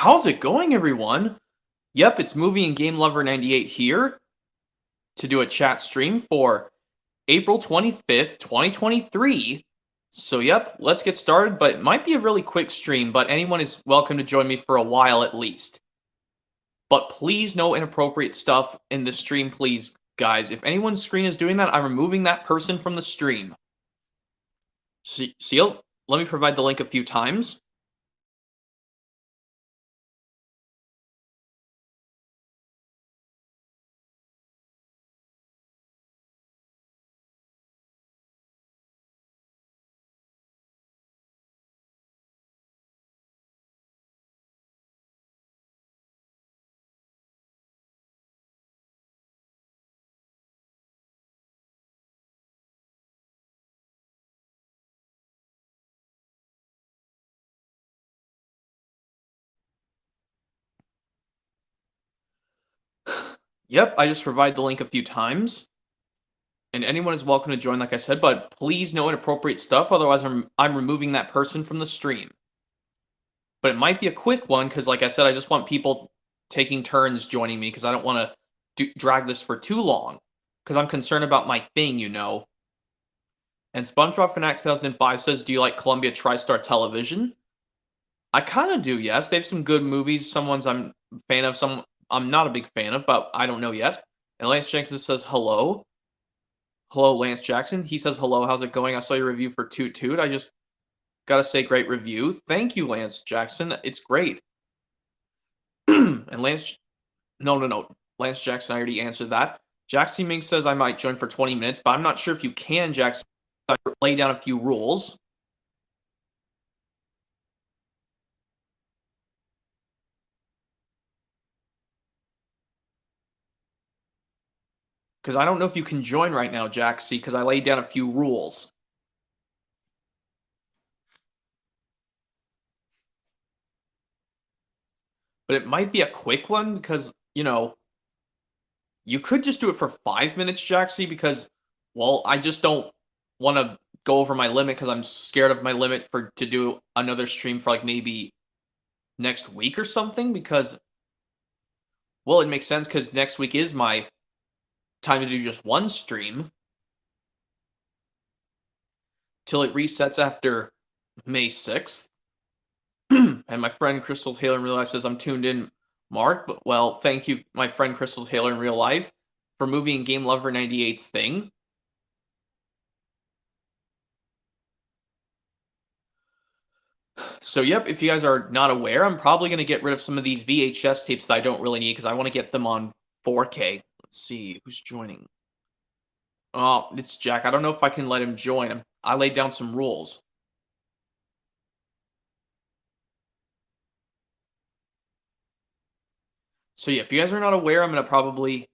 How's it going, everyone? Yep, it's Movie and Game Lover 98 here to do a chat stream for April 25th, 2023. So, yep, let's get started, but it might be a really quick stream, but anyone is welcome to join me for a while at least. But please, no inappropriate stuff in the stream, please, guys. If anyone's screen is doing that, I'm removing that person from the stream. Seal, let me provide the link a few times. Yep, I just provided the link a few times. And anyone is welcome to join, like I said, but please no inappropriate stuff, otherwise I'm removing that person from the stream. But it might be a quick one, because like I said, I just want people taking turns joining me, because I don't want to drag this for too long, because I'm concerned about my thing, you know. And SpongeBob Fanatic 2005 says, do you like Columbia TriStar Television? I kind of do, yes. They have some good movies, some ones I'm a fan of, some I'm not a big fan of, but I don't know yet. And Lance Jackson says, hello. Hello, Lance Jackson. He says, hello, how's it going? I saw your review for Toot Toot. I just gotta say, great review. Thank you, Lance Jackson. It's great. And no. Lance Jackson, I already answered that. Jackson Ming says I might join for 20 minutes, but I'm not sure if you can, Jackson. I lay down a few rules. Because I don't know if you can join right now, Jaxie, because I laid down a few rules. But it might be a quick one because, you know, you could just do it for 5 minutes, Jaxie, because, well, I just don't want to go over my limit because I'm scared of my limit to do another stream for like maybe next week or something because, well, it makes sense because next week is my time to do just one stream till it resets after May 6th. And my friend Crystal Taylor in real life says I'm tuned in, Mark. But, well, thank you, my friend Crystal Taylor in real life, for Movie and Game Lover 98's thing. So, yep, if you guys are not aware, I'm probably going to get rid of some of these VHS tapes that I don't really need because I want to get them on 4K. Let's see, who's joining? Oh, it's Jack. I don't know if I can let him join. I laid down some rules. So, yeah, if you guys are not aware, I'm going to probably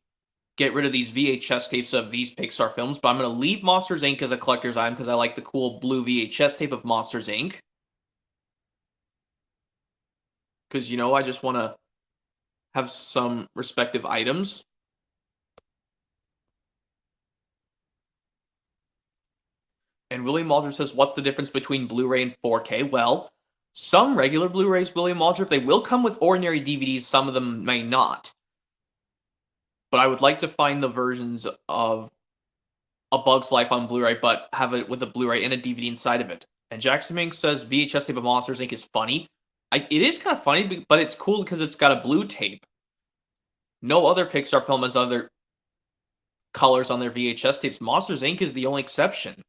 get rid of these VHS tapes of these Pixar films, but I'm going to leave Monsters, Inc. as a collector's item because I like the cool blue VHS tape of Monsters, Inc. Because, you know, I just want to have some respective items. And William Aldridge says, what's the difference between Blu-ray and 4K? Well, some regular Blu-rays, William Aldridge, they will come with ordinary DVDs. Some of them may not. But I would like to find the versions of A Bug's Life on Blu-ray, but have it with a Blu-ray and a DVD inside of it. And Jackson Mink says VHS tape of Monsters, Inc. is funny. It is kind of funny, but it's cool because it's got a blue tape. No other Pixar film has other colors on their VHS tapes. Monsters, Inc. is the only exception.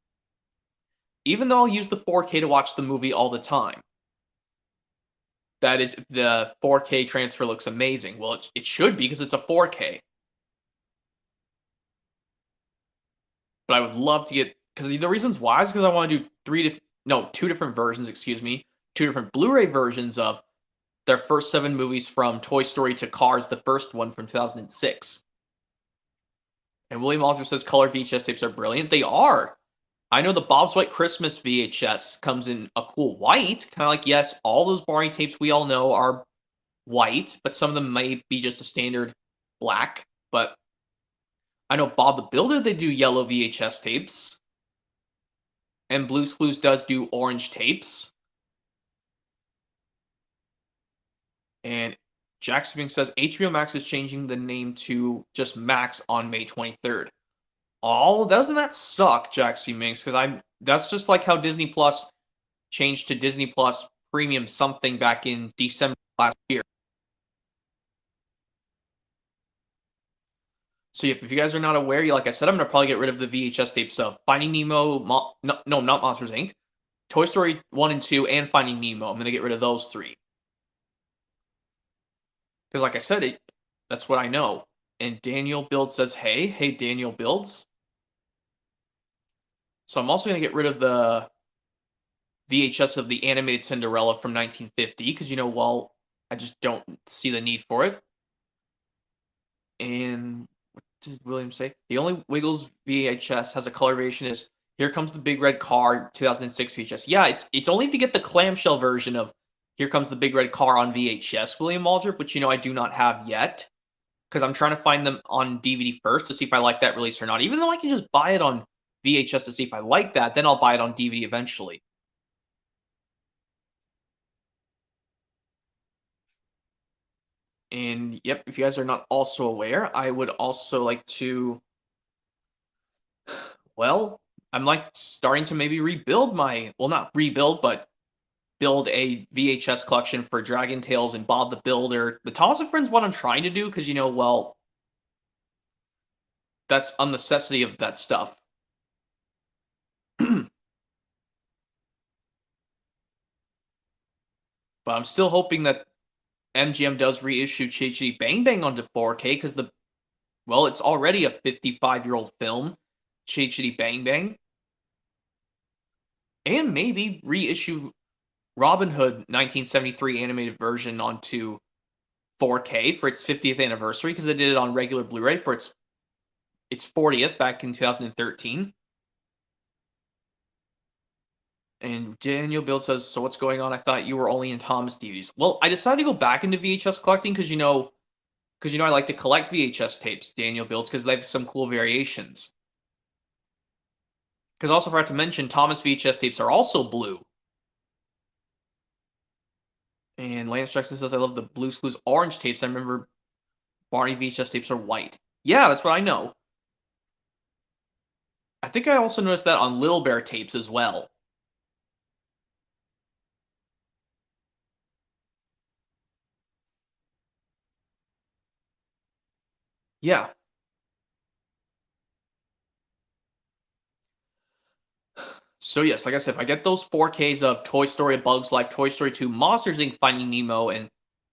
Even though I'll use the 4K to watch the movie all the time. That is, the 4K transfer looks amazing. Well, it should be because it's a 4K. But I would love to get, because the reasons why is because I want to do two different versions, excuse me, two different Blu-ray versions of their first 7 movies from Toy Story to Cars, the first one from 2006. And William Aldridge says color VHS tapes are brilliant. They are. I know the Bob's White Christmas VHS comes in a cool white, kind of like, yes, all those Barney tapes we all know are white, but some of them may be just a standard black. But I know Bob the Builder, they do yellow VHS tapes. And Blue's Clues does do orange tapes. And Jack Spink says HBO Max is changing the name to just Max on May 23rd. Oh, doesn't that suck, Jack C. Minx? Because that's just like how Disney Plus changed to Disney Plus Premium something back in December last year. So if you guys are not aware, like I said, I'm gonna probably get rid of the VHS tapes of Finding Nemo, no, not Monsters Inc., Toy Story 1 and 2, and Finding Nemo. I'm gonna get rid of those three. Because like I said, that's what I know. And Daniel Build says, hey, Daniel Builds. So I'm also gonna get rid of the VHS of the animated Cinderella from 1950, because well, I just don't see the need for it. And what did William say? The only Wiggles VHS has a color variation is Here Comes the Big Red Car 2006 VHS. Yeah, it's only if you get the clamshell version of Here Comes the Big Red Car on VHS, William Waldrop, which I do not have yet, because I'm trying to find them on DVD first to see if I like that release or not. Even though I can just buy it on VHS to see if I like that, then I'll buy it on DVD eventually. And yep, if you guys are not also aware, I would also like to, well, I'm like starting to maybe rebuild well, not rebuild, but build a VHS collection for Dragon Tales and Bob the Builder. The Thomas and Friends, what I'm trying to do, because well, that's a necessity of that stuff. But I'm still hoping that MGM does reissue Chi Bang Bang onto 4K, because it's already a 55-year-old film, Chi Bang Bang. And maybe reissue Robin Hood 1973 animated version onto 4K for its 50th anniversary, because they did it on regular Blu-ray for its 40th back in 2013. And Daniel Bill says, so what's going on? I thought you were only in Thomas DVDs. Well, I decided to go back into VHS collecting because I like to collect VHS tapes, Daniel builds, because they have some cool variations. Because also forgot to mention, Thomas VHS tapes are also blue. And Lance Jackson says, I love the Blue's Clues orange tapes. I remember Barney VHS tapes are white. Yeah, that's what I know. I think I also noticed that on Little Bear tapes as well. Yeah. So yes, like I said, if I get those 4Ks of Toy Story, A Bug's Life, Toy Story 2, Monsters Inc., Finding Nemo, and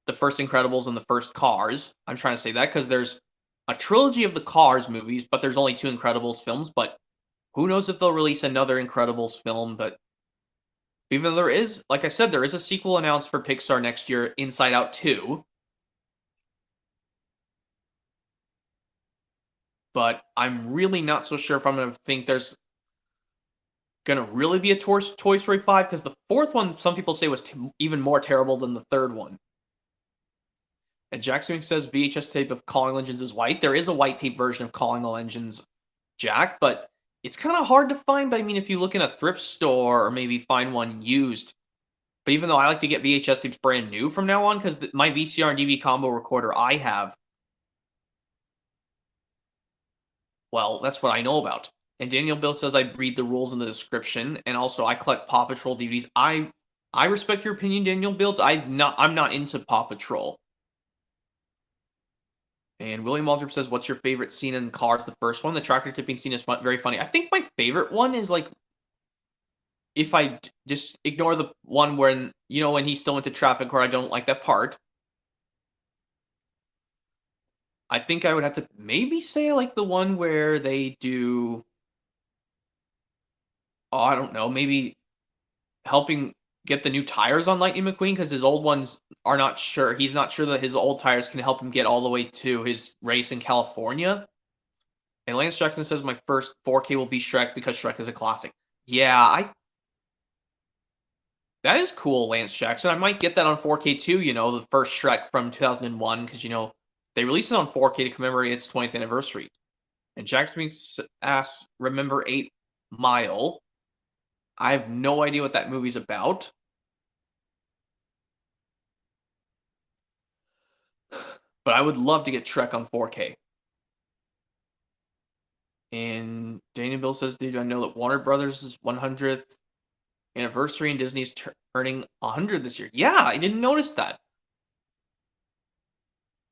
the first Incredibles and the first Cars, I'm trying to say that because there's a trilogy of the Cars movies, but there's only 2 Incredibles films, but who knows if they'll release another Incredibles film, but even though there is, like I said, there is a sequel announced for Pixar next year, Inside Out 2. But I'm really not so sure if I'm going to think there's going to really be a Toy Story 5, because the 4th one, some people say, was even more terrible than the 3rd one. And Jackson says VHS tape of Calling All Engines is white. There is a white tape version of Calling All Engines, Jack, but it's kind of hard to find. But I mean, if you look in a thrift store or maybe find one used. But even though I like to get VHS tapes brand new from now on, because my VCR and DVD combo recorder I have, well, that's what I know about. And Daniel Bill says I read the rules in the description, and also I collect Paw Patrol DVDs. I respect your opinion, Daniel Builds. I'm not into Paw Patrol. And William Waldrop says, what's your favorite scene in Cars? The first one, the tractor tipping scene is very funny. I think my favorite one is like, if I just ignore the one when he still went to traffic court, I don't like that part. I think I would have to maybe say like the one where they do, I don't know, maybe helping get the new tires on Lightning McQueen, because his old ones are not sure. He's not sure that his old tires can help him get all the way to his race in California. And Lance Jackson says my first 4K will be Shrek because Shrek is a classic. Yeah, that is cool, Lance Jackson. I might get that on 4K too, the first Shrek from 2001, because, they released it on 4K to commemorate its 20th anniversary. And Jackson asks, remember 8 Mile? I have no idea what that movie's about. But I would love to get Shrek on 4K. And Daniel Bill says, "Did I know that Warner Brothers' 100th anniversary and Disney's turning 100 this year?" Yeah, I didn't notice that.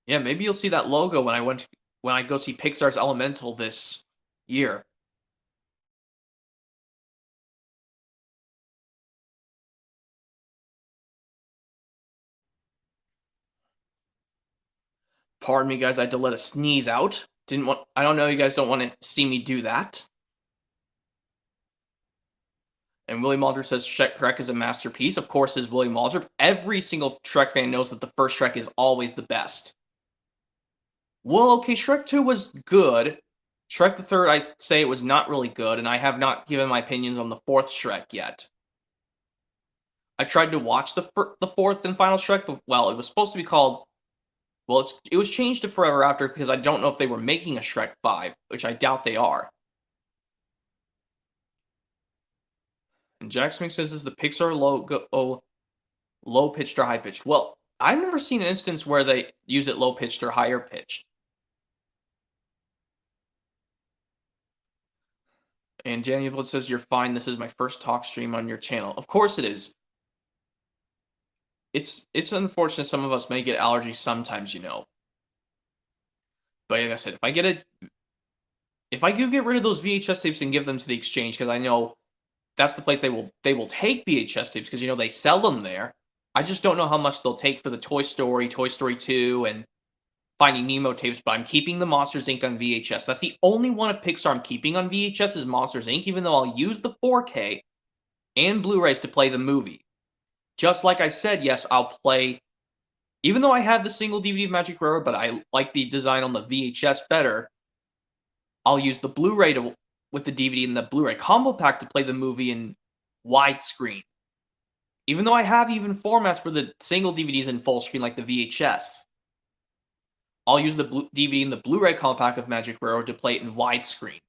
Yeah, maybe you'll see that logo when I go see Pixar's Elemental this year. Pardon me, guys. I had to let a sneeze out. Didn't want. I don't know. You guys don't want to see me do that. And William Aldrich says Shrek is a masterpiece. Of course, is William Aldrich. Every single Shrek fan knows that the first Shrek is always the best. Well, okay, Shrek 2 was good. Shrek the Third, I say it was not really good, and I have not given my opinions on the fourth Shrek yet. I tried to watch the fourth and final Shrek, but well, it was supposed to be called. Well, it was changed to Forever After because I don't know if they were making a Shrek 5, which I doubt they are. And Jack Smith says, "Is the Pixar logo low pitched or high pitched?" Well, I've never seen an instance where they use it low pitched or higher pitched. And Daniel says, "You're fine. This is my first talk stream on your channel." Of course it is. It's unfortunate some of us may get allergies sometimes, you know. But like I said, if I do get rid of those VHS tapes and give them to the exchange, because I know that's the place they will take VHS tapes because you know they sell them there. I just don't know how much they'll take for the Toy Story, Toy Story 2, and Finding Nemo tapes, but I'm keeping the Monsters Inc. on VHS. That's the only one of Pixar I'm keeping on VHS is Monsters Inc., even though I'll use the 4K and Blu-rays to play the movie. Just like I said, yes, I'll play, even though I have the single DVD of Magic Railroad, but I like the design on the VHS better, I'll use the Blu-ray with the DVD and the Blu-ray combo pack to play the movie in widescreen. Even though I have even formats for the single DVDs in full screen like the VHS. I'll use the DVD and the Blu-ray combo pack of Magic Railroad to play it in widescreen.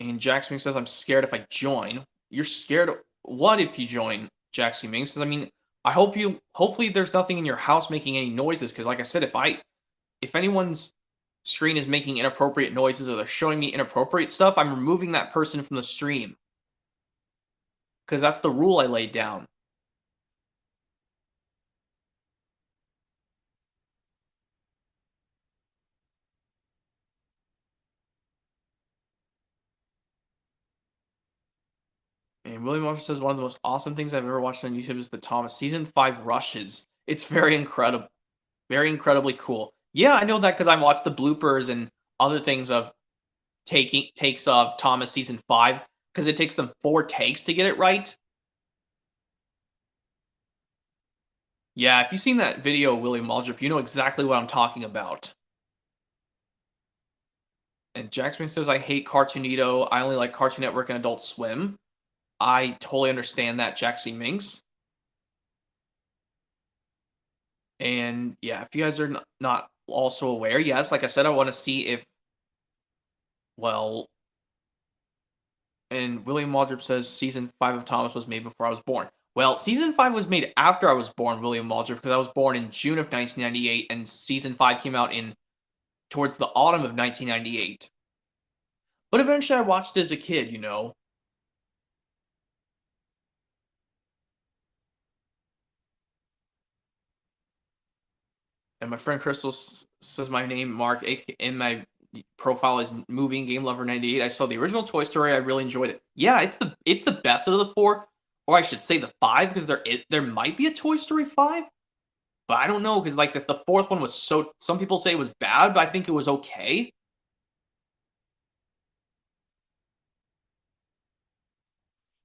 And Jackson says, "I'm scared if I join." You're scared of what if you join, Jackson Ming says? I mean, hopefully there's nothing in your house making any noises, because like I said, if anyone's screen is making inappropriate noises or they're showing me inappropriate stuff, I'm removing that person from the stream. Because that's the rule I laid down. And William Morphy says, "One of the most awesome things I've ever watched on YouTube is the Thomas Season 5 rushes. It's very incredibly cool." Yeah, I know that because I watched the bloopers and other things of taking takes of Thomas Season 5 because it takes them 4 takes to get it right. Yeah, if you've seen that video, William Waldrop, you know exactly what I'm talking about. And Jackson says, "I hate Cartoonito. I only like Cartoon Network and Adult Swim." I totally understand that, Jack C. Minx. And yeah, if you guys are not also aware, yes, like I said, I want to see if, well, and William Waldrop says season 5 of Thomas was made before I was born. Well, season 5 was made after I was born, William Waldrop, because I was born in June of 1998, and season 5 came out in towards the autumn of 1998. But eventually I watched it as a kid, you know. And my friend Crystal says my name, Mark, in my profile is Movie and Game Lover 98. I saw the original Toy Story. I really enjoyed it. Yeah, it's the best of the 4, or I should say the 5, because there might be a Toy Story 5, but I don't know because like the fourth one was so. Some people say it was bad, but I think it was okay.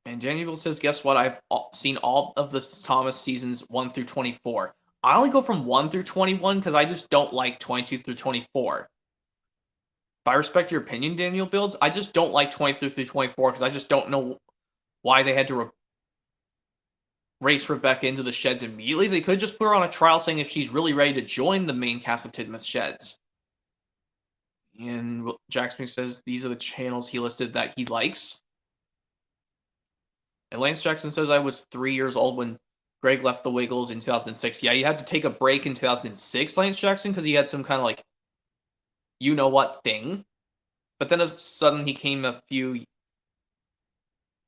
And Daniel says, "Guess what? I've seen all of the Thomas seasons 1 through 24. I only go from 1 through 21 because I just don't like 22 through 24. But I respect your opinion, Daniel Builds. I just don't like 23 through 24 because I just don't know why they had to race Rebecca into the sheds immediately. They could just put her on a trial saying if she's really ready to join the main cast of Tidmouth Sheds." And Jack Smith says these are the channels he listed that he likes. And Lance Jackson says, "I was 3 years old when Greg left the Wiggles in 2006. Yeah, he had to take a break in 2006, Lance Jackson, because he had some kind of like, you know what thing. But then all of a sudden he came a few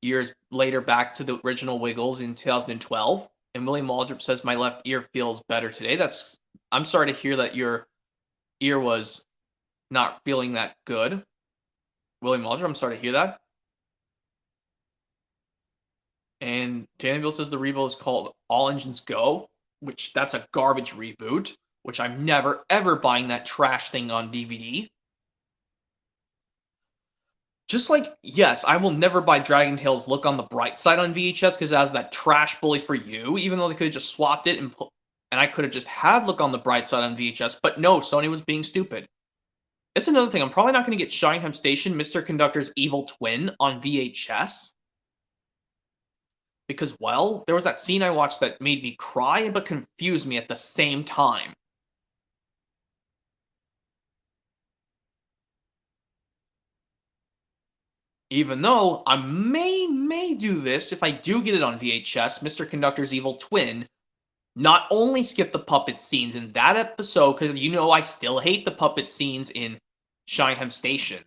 years later back to the original Wiggles in 2012. And William Waldrop says, my left ear feels better today. I'm sorry to hear that your ear was not feeling that good. William Waldrop, I'm sorry to hear that. And Daniel says the reboot is called All Engines Go, which that's a garbage reboot, which I'm never ever buying that trash thing on DVD. Just like, yes, I will never buy Dragon Tales Look on the Bright Side on VHS because it has that trash Bully for You, even though they could have just swapped it and I could have just had Look on the Bright Side on VHS, but no, Sony was being stupid. It's another thing, I'm probably not going to get Shynham Station, Mr. Conductor's Evil Twin on VHS. Because, well, there was that scene I watched that made me cry but confused me at the same time. Even though I may do this if I do get it on VHS, Mr. Conductor's Evil Twin, not only skip the puppet scenes in that episode, because you know I still hate the puppet scenes in Shynham Station,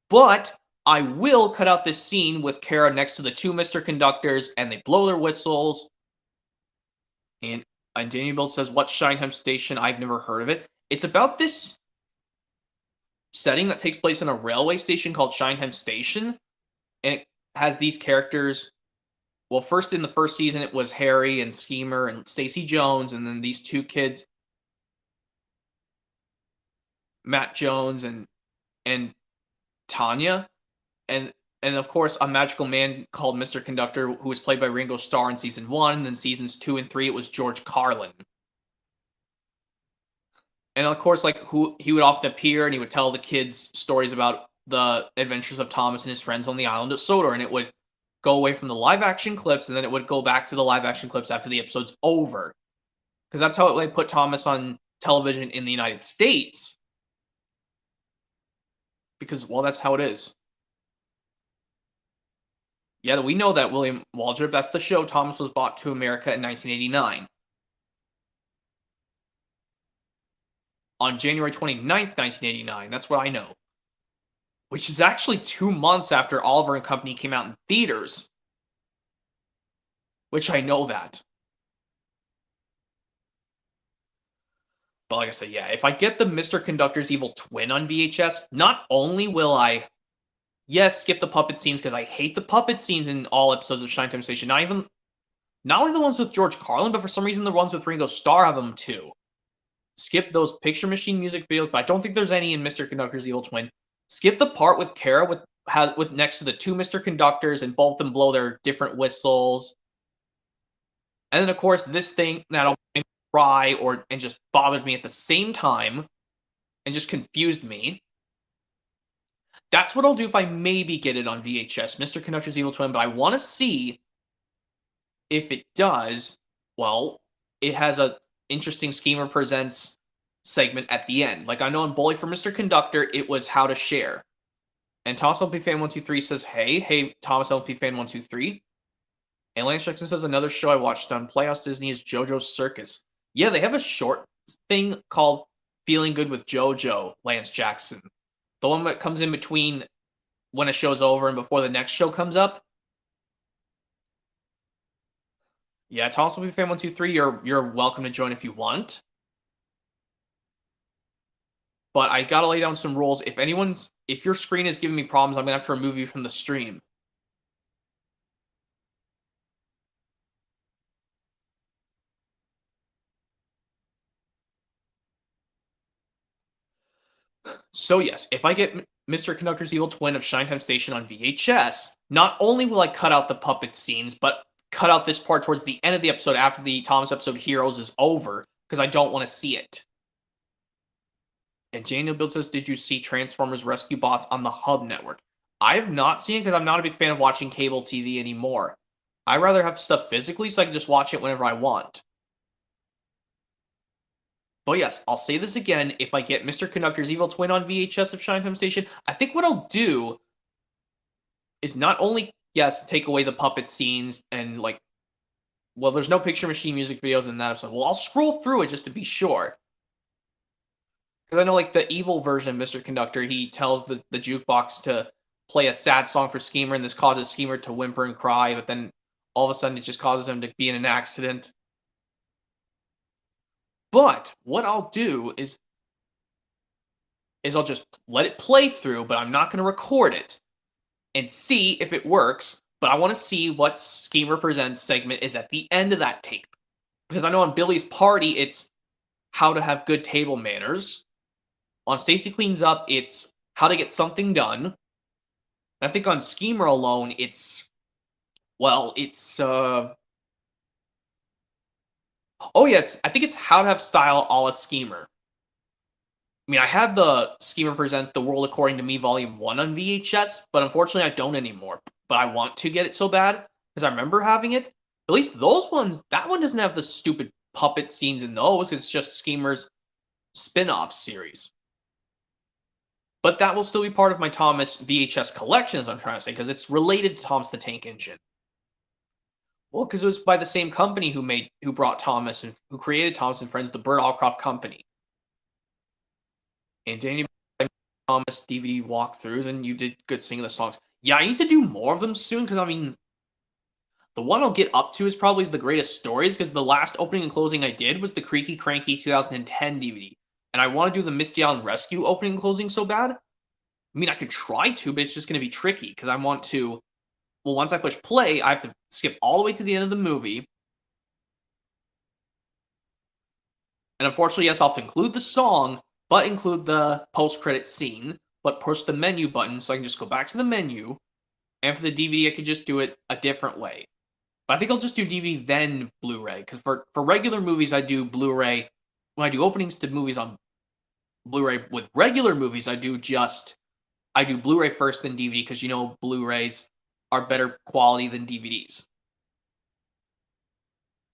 but I will cut out this scene with Kara next to the two Mr. Conductors, and they blow their whistles, and Daniel Bill says, what's Shynham Station? I've never heard of it. It's about this setting that takes place in a railway station called Shynham Station, and it has these characters. Well, first in the first season, it was Harry and Schemer and Stacy Jones, and then these two kids, Matt Jones and Tanya, and of course a magical man called Mr. Conductor, who was played by Ringo Starr in season 1, and then seasons 2 and 3 it was George Carlin. And of course, like, he would often appear and he would tell the kids stories about the adventures of Thomas and his friends on the island of Sodor, and it would go away from the live action clips, and then it would go back to the live action clips after the episode's over. Because that's how it put Thomas on television in the United States. Because, well, that's how it is. Yeah, we know that, William Waldrop. That's the show Thomas was brought to America in 1989. On January 29th, 1989. That's what I know. Which is actually 2 months after Oliver and Company came out in theaters. Which I know that. But like I said, yeah, if I get the Mr. Conductor's Evil Twin on VHS, not only will I, yes, skip the puppet scenes because I hate the puppet scenes in all episodes of Shynham Station. Not only the ones with George Carlin, but for some reason the ones with Ringo Starr have them too. Skip those Picture Machine music videos, but I don't think there's any in Mr. Conductor's Evil Twin. Skip the part with Kara with next to the two Mr. Conductors and both of them blow their different whistles. And then of course this thing that'll make me cry and just bothered me at the same time and just confused me. That's what I'll do if I maybe get it on VHS, Mr. Conductor's Evil Twin, but I want to see if it does. Well, it has a interesting Schemer Presents segment at the end. Like I know in Bully for Mr. Conductor, it was how to share. And Thomas LP Fan 123 says, hey, Thomas LP Fan 123. And Lance Jackson says, another show I watched on Playhouse Disney is JoJo's Circus. Yeah, they have a short thing called Feeling Good with JoJo, Lance Jackson. The one that comes in between when a show's over and before the next show comes up. Yeah, Thomas LP Fan 123, you're welcome to join if you want. But I gotta lay down some rules. If your screen is giving me problems, I'm gonna have to remove you from the stream. So yes, if I get Mr. Conductor's Evil Twin of Shynham Station on VHS, not only will I cut out the puppet scenes, but cut out this part towards the end of the episode after the Thomas episode Heroes is over, because I don't want to see it. And Daniel Bill says, did you see Transformers Rescue Bots on the Hub Network? I have not seen it because I'm not a big fan of watching cable TV anymore. I'd rather have stuff physically so I can just watch it whenever I want. But yes, I'll say this again, if I get Mr. Conductor's Evil Twin on VHS of Shynham Station, I think what I'll do is not only, yes, take away the puppet scenes and, like, well, there's no Picture Machine music videos in that episode. Well, I'll scroll through it just to be sure. Because I know, like, the evil version of Mr. Conductor, he tells the jukebox to play a sad song for Schemer, and this causes Schemer to whimper and cry, but then all of a sudden it just causes him to be in an accident. But what I'll do is I'll just let it play through, but I'm not going to record it and see if it works. But I want to see what Schemer Presents segment is at the end of that tape. Because I know on Billy's Party, it's how to have good table manners. On Stacy Cleans Up, it's how to get something done. And I think on Schemer alone, it's, well, it's, oh yeah, I think it's how to have style a la Schemer. I mean, I had the Schemer Presents The World According to Me Volume 1 on VHS, but unfortunately I don't anymore. But I want to get it so bad, because I remember having it. At least those ones, that one doesn't have the stupid puppet scenes in those, it's just Schemer's spin-off series. But that will still be part of my Thomas VHS collection, as I'm trying to say, because it's related to Thomas the Tank Engine. Well, because it was by the same company who brought Thomas and who created Thomas and Friends, the Burt Allcroft Company. And Danny Thomas DVD walkthroughs, and you did good singing the songs. Yeah, I need to do more of them soon, because I mean, the one I'll get up to is probably the greatest stories, because the last opening and closing I did was the Creaky Cranky 2010 DVD. And I want to do the Misty Island Rescue opening and closing so bad. I mean, I could try to, but it's just going to be tricky, because I want to, well, once I push play, I have to skip all the way to the end of the movie. And unfortunately, yes, I'll have to include the song, but include the post-credit scene, but push the menu button so I can just go back to the menu. And for the DVD, I could just do it a different way. But I think I'll just do DVD then Blu-ray, because for regular movies, I do Blu-ray. When I do openings to movies on Blu-ray with regular movies, I do Blu-ray first, then DVD, because you know Blu-rays are better quality than DVDs.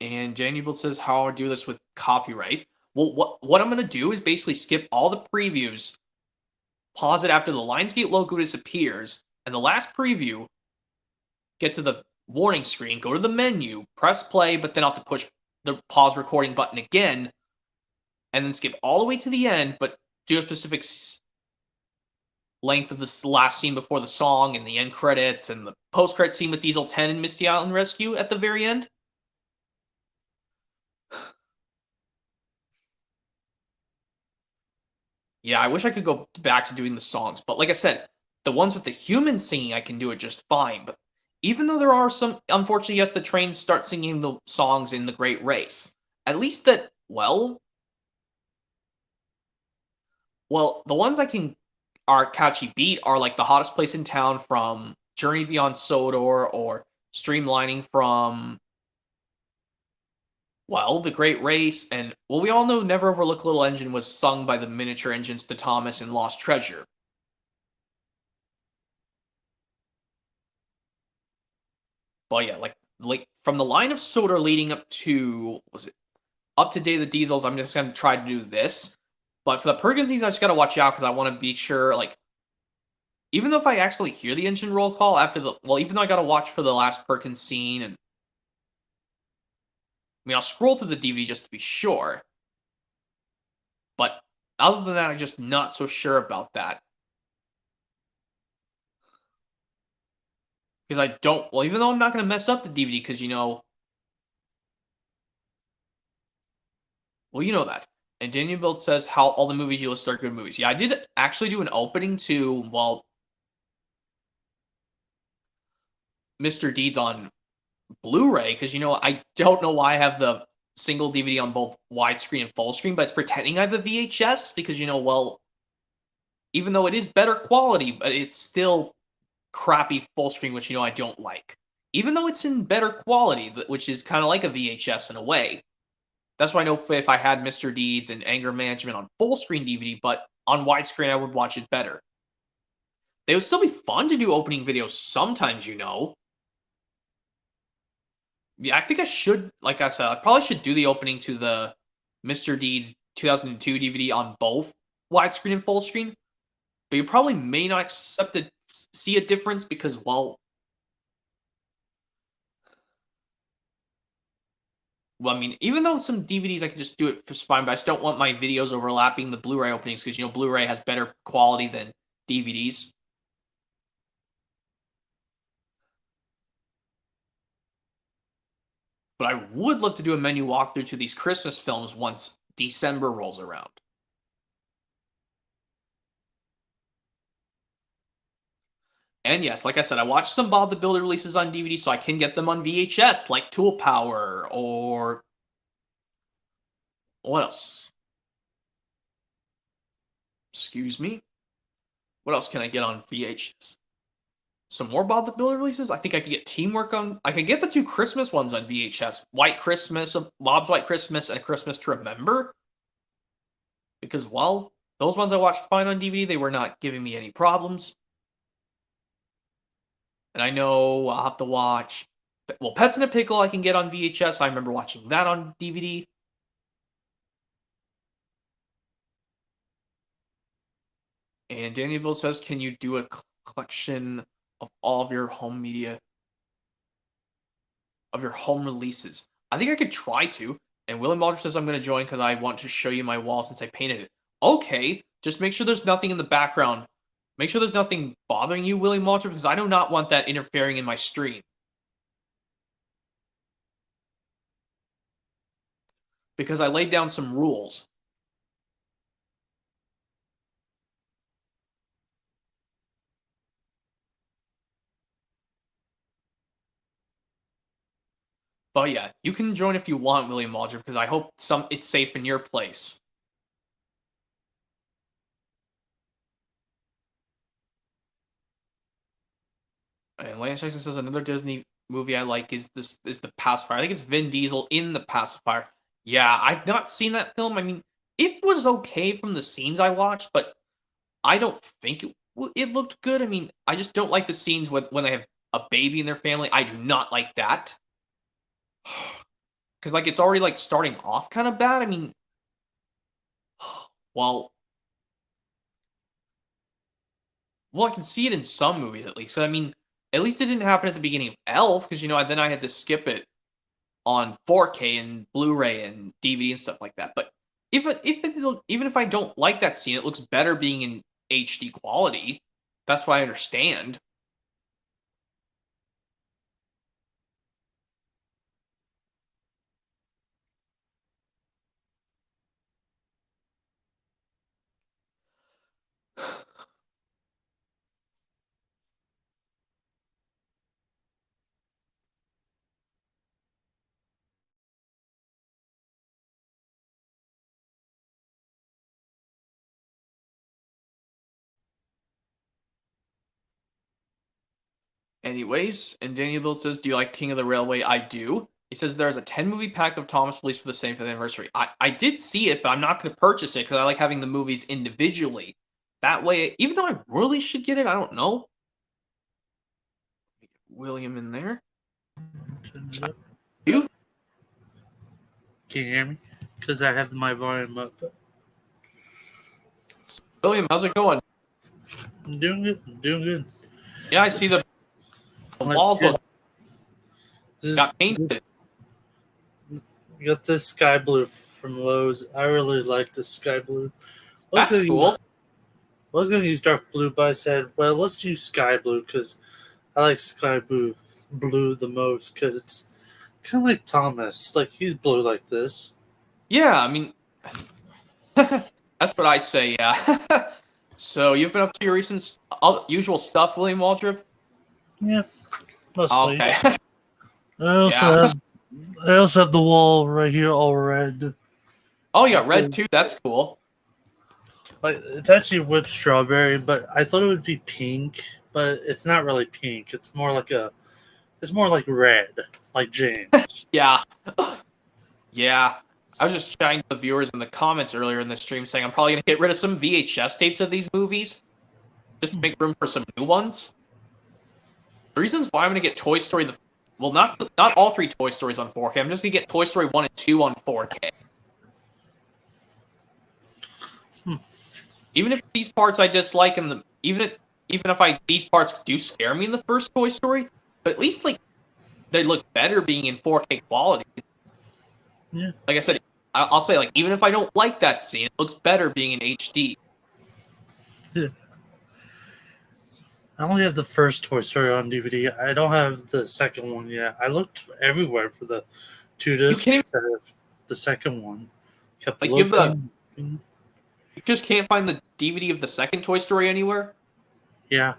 And Daniel says how I do this with copyright. Well, what I'm going to do is basically skip all the previews, pause it after the Lionsgate logo disappears, and the last preview, get to the warning screen, go to the menu, press play, but then I'll have to push the pause recording button again, and then skip all the way to the end, but do a specific length of the last scene before the song, and the end credits, and the post-credit scene with Diesel 10 and Misty Island Rescue at the very end. Yeah, I wish I could go back to doing the songs, but like I said, the ones with the human singing, I can do it just fine. But even though there are some, unfortunately, yes, the trains start singing the songs in The Great Race. At least that, well, the ones I can are catchy beat are like The Hottest Place in Town from Journey Beyond Sodor, or Streamlining from, well, The Great Race, and, well, we all know Never Overlook Little Engine was sung by the Miniature Engines to Thomas in Lost Treasure. But yeah, like from the line of Sodor leading up to, was it up to Day of the Diesels, I'm just gonna try to do this. But for the Perkins scenes, I just gotta watch out, because I want to be sure, like, even though if I actually hear the engine roll call after the, well, even though I gotta watch for the last Perkins scene, and I mean, I'll scroll through the DVD just to be sure. But other than that, I'm just not so sure about that. Because I don't, well, even though I'm not going to mess up the DVD, because, you know, well, you know that. And Daniel Build says how all the movies you list are good movies. Yeah, I did actually do an opening to, well, Mr. Deeds on Blu-ray, because, you know, I don't know why I have the single DVD on both widescreen and full screen, but it's pretending I have a VHS, because, you know, well, even though it is better quality, but it's still crappy full screen, which, you know, I don't like. Even though it's in better quality, which is kind of like a VHS in a way. That's why I know if I had Mr. Deeds and Anger Management on full screen DVD, but on widescreen I would watch it better. They would still be fun to do opening videos sometimes, you know. Yeah, I think I should, like I said, I probably should do the opening to the Mr. Deeds 2002 DVD on both widescreen and full screen. But you probably may not see a difference, because, well, Well, I mean, even though some DVDs I can just do it just fine, but I just don't want my videos overlapping the Blu-ray openings because Blu-ray has better quality than DVDs. But I would love to do a menu walkthrough to these Christmas films once December rolls around. And yes, like I said, I watched some Bob the Builder releases on DVD so I can get them on VHS, like Tool Power or what else? Excuse me? What else can I get on VHS? Some more Bob the Builder releases? I think I could get Teamwork on... I could get the 2 Christmas ones on VHS. White Christmas, Bob's White Christmas, and A Christmas to Remember. Because, well, those ones I watched fine on DVD. They were not giving me any problems. And I know I'll have to watch... Well, Pets in a Pickle I can get on VHS. I remember watching that on DVD. And Danielville says, can you do a collection of all of your home media, of your home releases? I think I could try to. And William Walter says I'm going to join because I want to show you my wall since I painted it. Okay, just make sure there's nothing in the background. Make sure there's nothing bothering you, William Walter, because I do not want that interfering in my stream. Because I laid down some rules. But yeah, you can join if you want, William Walter, because I hope it's safe in your place. And Lance Jackson says another Disney movie I like is The Pacifier. I think it's Vin Diesel in The Pacifier. Yeah, I've not seen that film. I mean, it was okay from the scenes I watched, but I don't think it looked good. I mean, I just don't like the scenes when they have a baby in their family. I do not like that. Because, like, it's already, like, starting off kind of bad. I mean, well, I can see it in some movies, at least. So, I mean, at least it didn't happen at the beginning of Elf, because, then I had to skip it on 4K and Blu-ray and DVD and stuff like that. But even if I don't like that scene, it looks better being in HD quality. That's what I understand. Anyways, and Daniel Build says, do you like King of the Railway? I do. He says there's a 10-movie pack of Thomas released for the 75th anniversary. I did see it, but I'm not going to purchase it because I like having the movies individually. That way, even though I really should get it, I don't know. William in there. You? Can you hear me? Because I have my volume up. William, how's it going? I'm doing good. I'm doing good. Yeah, I see the walls got painted. You got this sky blue from Lowe's. I really like this sky blue. That's cool. I was going to use dark blue, but I said, well, let's use sky blue because I like sky blue the most because it's kind of like Thomas. Like, he's blue like this. Yeah, I mean, that's what I say, yeah. So, you've been up to your recent usual stuff, William Waldrop? Yeah, mostly. Okay. I also have the wall right here all red. Oh, you got red too? That's cool. Like, it's actually whipped strawberry, but I thought it would be pink, but it's not really pink. It's more like red, like James. Yeah. Yeah. I was just chatting to the viewers in the comments earlier in the stream saying I'm probably going to get rid of some VHS tapes of these movies just to make room for some new ones. The reasons why I'm going to get Toy Story, not all 3 Toy Stories on 4K. I'm just going to get Toy Story 1 and 2 on 4K. Even if these parts I dislike, and even if these parts do scare me in the first Toy Story, but at least like they look better being in 4K quality. Yeah. Like I said, I'll say, like, even if I don't like that scene, it looks better being in HD. Yeah. I only have the first Toy Story on DVD. I don't have the second one yet. I looked everywhere for the two You discs can't instead of the second one. Kept like you have looking. you just can't find the DVD of the second Toy Story anywhere. Yeah.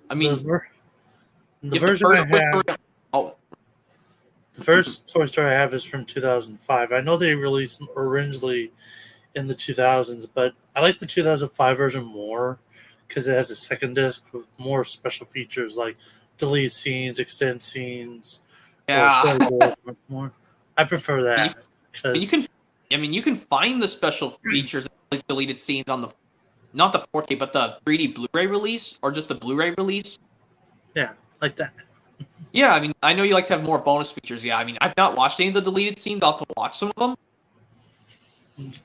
I The mean, ver- the you have the version I first Toy have, Story. Oh, the first Toy Story I have is from 2005. I know they released them originally in the 2000s, but I like the 2005 version more because it has a second disc with more special features like delete scenes, extend scenes, or yeah. storyboards much more. I prefer And that you because can, I mean, you can find the special features like deleted scenes on the not the 4K, but the 3D Blu-ray release or just the Blu-ray release. yeah, like that. Yeah, I mean, I know you like to have more bonus features. Yeah, I mean, I've not watched any of the deleted scenes. I'll have to watch some of them.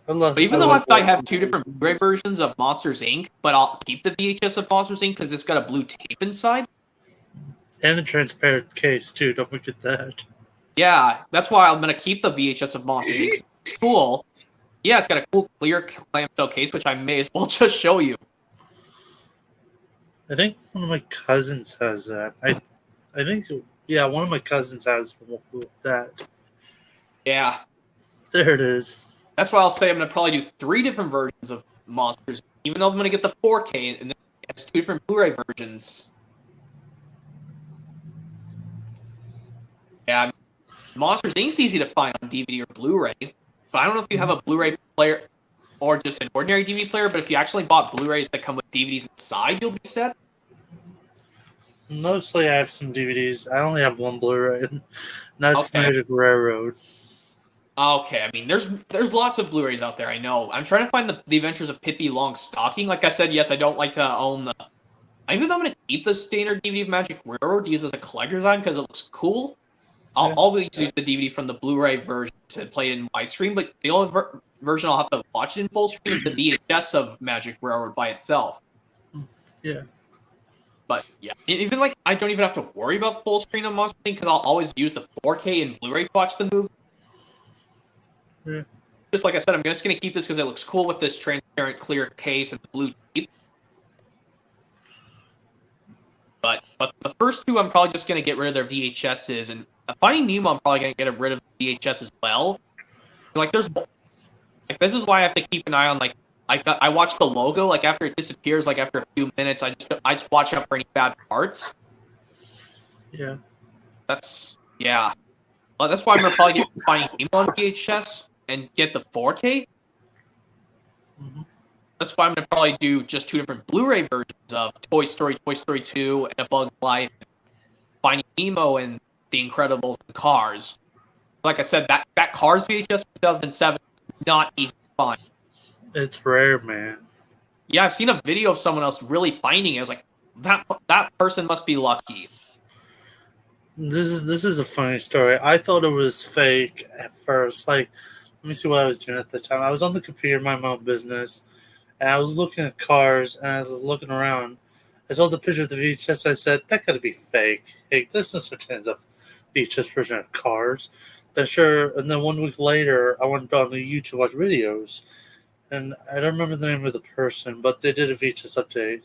But I even though love I have watching two different Blu-ray movies. versions of Monsters Inc., but I'll keep the VHS of Monsters Inc. because it's got a blue tape inside. And the transparent case too. Don't forget that. Yeah, that's why I'm gonna keep the VHS of Monsters Inc. 'cause it's cool. Yeah, it's got a cool clear clamshell case, which I may as well just show you. I think one of my cousins has that. I think yeah, one of my cousins has that. Yeah, There it is. that's why I'll say I'm gonna probably do 3 different versions of Monsters, even though I'm gonna get the 4K and then it's 2 different Blu-ray versions. Yeah, Monsters Inc.'s easy to find on DVD or Blu-ray, but I don't know if you have a Blu-ray player or just an ordinary DVD player. But if you actually bought Blu-rays that come with DVDs inside, you'll be set. Mostly I have some DVDs. I only have one Blu-ray. And that's Okay. Magic Railroad. Okay, I mean, there's lots of Blu-rays out there. I know. I'm trying to find the Adventures of Pippi Longstocking. Like I said, yes, I don't like to own the. Even though I'm gonna keep the standard DVD of Magic Railroad to use as a collector's item because it looks cool. I'll Yeah. always use the DVD from the Blu-ray version to play it in widescreen. But the only version I'll have to watch it in full screen is the VHS of Magic Railroad by itself. Yeah. But yeah, even like I don't even have to worry about full screen on Monster Inc. because I'll always use the 4K and Blu-ray to watch the movie. Yeah. Just like I said, I'm just gonna keep this because it looks cool with this transparent clear case and the blue tape. But the first 2, I'm probably just gonna get rid of their VHSs, and Finding Nemo, I'm probably gonna get rid of the VHS as well. Like there's, like this is why I have to keep an eye on like I watch the logo like after it disappears, like after a few minutes, I just watch out for any bad parts. Yeah. That's yeah. Well, that's why I'm gonna probably get Finding Nemo on VHS and get the 4K. Mhm. That's why I'm gonna probably do just 2 different Blu-ray versions of Toy Story, Toy Story 2, and A Bug's Life, Finding Nemo, and The Incredibles and Cars. Like I said, that Cars VHS 2007 not easy to find. It's rare, man. Yeah, I've seen a video of someone else really finding it. I was like, that person must be lucky. This is a funny story. I thought it was fake at first. Like, let me see what I was doing at the time. I was on the computer, my own business, and I was looking at cars, and I was looking around. I saw the picture of the VHS. I said, that got to be fake. Hey, there's no such thing as a VHS version of Cars. Then sure, and then 1 week later, I went on the YouTube to watch videos, and I don't remember the name of the person, but they did a VHS update.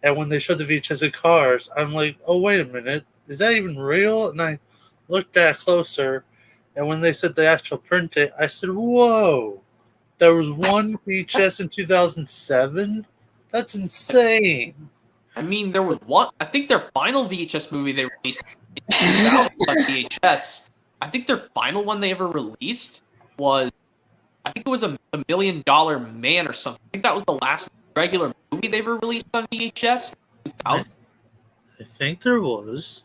And when they showed the VHS of Cars, I'm like, oh, wait a minute. Is that even real? And I looked at it closer, and when they said the actual print date, I said, whoa, there was one VHS in 2007? That's insane. I mean, there was one. I think their final VHS movie they released in 2000 on VHS. I think their final one they ever released was, I think it was a $1 Million Man or something. I think that was the last regular movie they ever released on VHS. I think there was.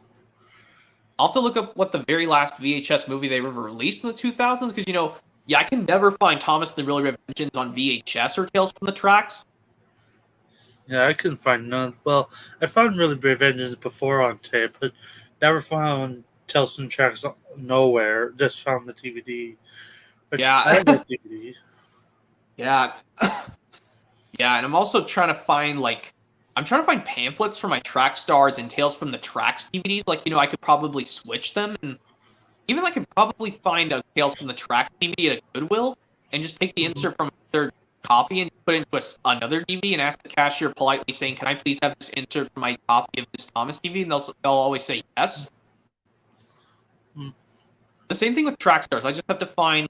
I'll have to look up what the very last VHS movie they ever released in the 2000s because, I can never find Thomas and the Really Red Vengeance on VHS or Tales from the Tracks. Yeah, I couldn't find none. Well, I found Really Brave Engines before on tape, but never found Tales from the Tracks nowhere. Just found the DVD. Which Yeah. I have that DVD. Yeah. Yeah, and I'm also trying to find, pamphlets for my Track Stars and Tales from the Tracks DVDs. I could probably switch them and even I could probably find a Tales from the Tracks DVD at a Goodwill and just take the insert from their copy and put it into another DVD and ask the cashier politely saying, "Can I please have this insert from my copy of this Thomas DVD?" And they'll always say yes. Hmm. The same thing with track stars. I just have to find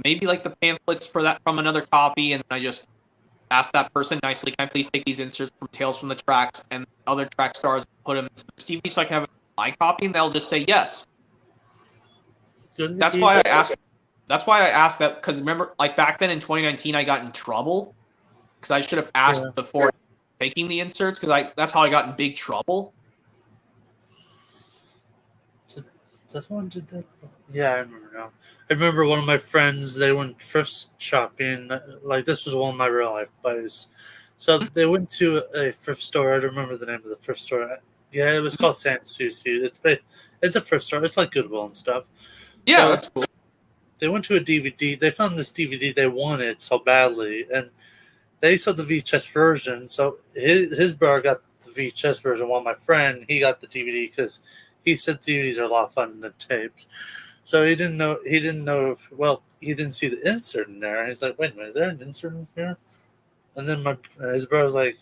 maybe the pamphlets for that from another copy, and I just ask that person nicely, "Can I please take these inserts from Tales from the Tracks and other track stars and put them into this DVD so I can have it my copy?" And they'll just say yes. That's why I asked. That's why I asked that, because remember, back then in 2019, I got in trouble because I should have asked before taking the inserts, because that's how I got in big trouble. Does one do that? Yeah, I remember now. I remember one of my friends, they went thrift shopping. This was one of my real life buddies. So they went to a thrift store. I don't remember the name of the thrift store. Yeah, it was called San Souci. It's a thrift store. It's like Goodwill and stuff. Yeah, so that's cool. They went to a DVD. They found this DVD they wanted so badly, and they saw the VHS version. So his brother got the VHS version, while my friend, he got the DVD because he said DVDs are a lot of fun than tapes. So he didn't know. He didn't see the insert in there. And he's like, "Wait a minute, is there an insert in here?" And then his brother's like,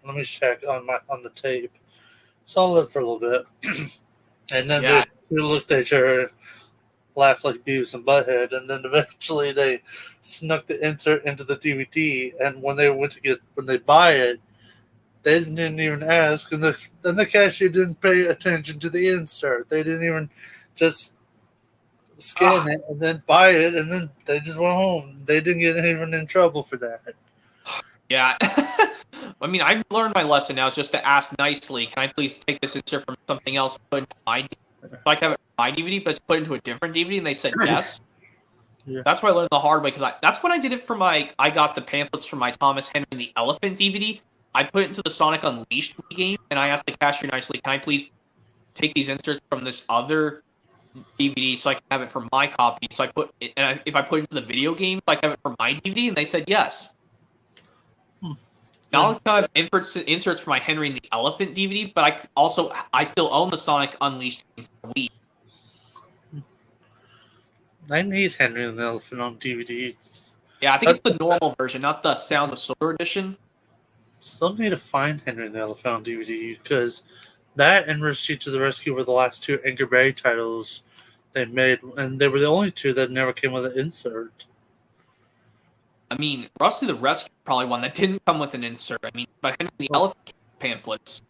"Let me check on the tape." Saw it for a little bit, and then they looked at each other, laughed like Beavis and Butthead, and then eventually they snuck the insert into the DVD. And when they buy it, they didn't even ask, and then the cashier didn't pay attention to the insert. They didn't even just scan it and then buy it, and then they just went home. They didn't get even in trouble for that. Yeah. I mean, I've learned my lesson now. Is just to ask nicely, "Can I please take this insert from something else and put into my DVD? So I can have it my DVD, but it's put into a different DVD?" And they said yes. Yeah. That's what I learned the hard way, because that's when I did it for I got the pamphlets for my Thomas Henry and the Elephant DVD. I put it into the Sonic Unleashed game, and I asked the cashier nicely, "Can I please take these inserts from this other DVD so I can have it for my copy?" So I put it, and if I put it into the video game, I can have it for my DVD, and they said yes. Now I have inserts for my Henry and the Elephant DVD, but I still own the Sonic Unleashed game for Wii. I need Henry and the Elephant on DVD. Yeah, I think it's the normal version, not the Sounds of Silver edition. Still need to find Henry and the Elephant on DVD, because that and Rusty to the Rescue were the last two Edgar Barry titles they made, and they were the only two that never came with an insert. I mean, Rusty the Rescue probably one that didn't come with an insert. I mean, but Henry the Elephant pamphlets.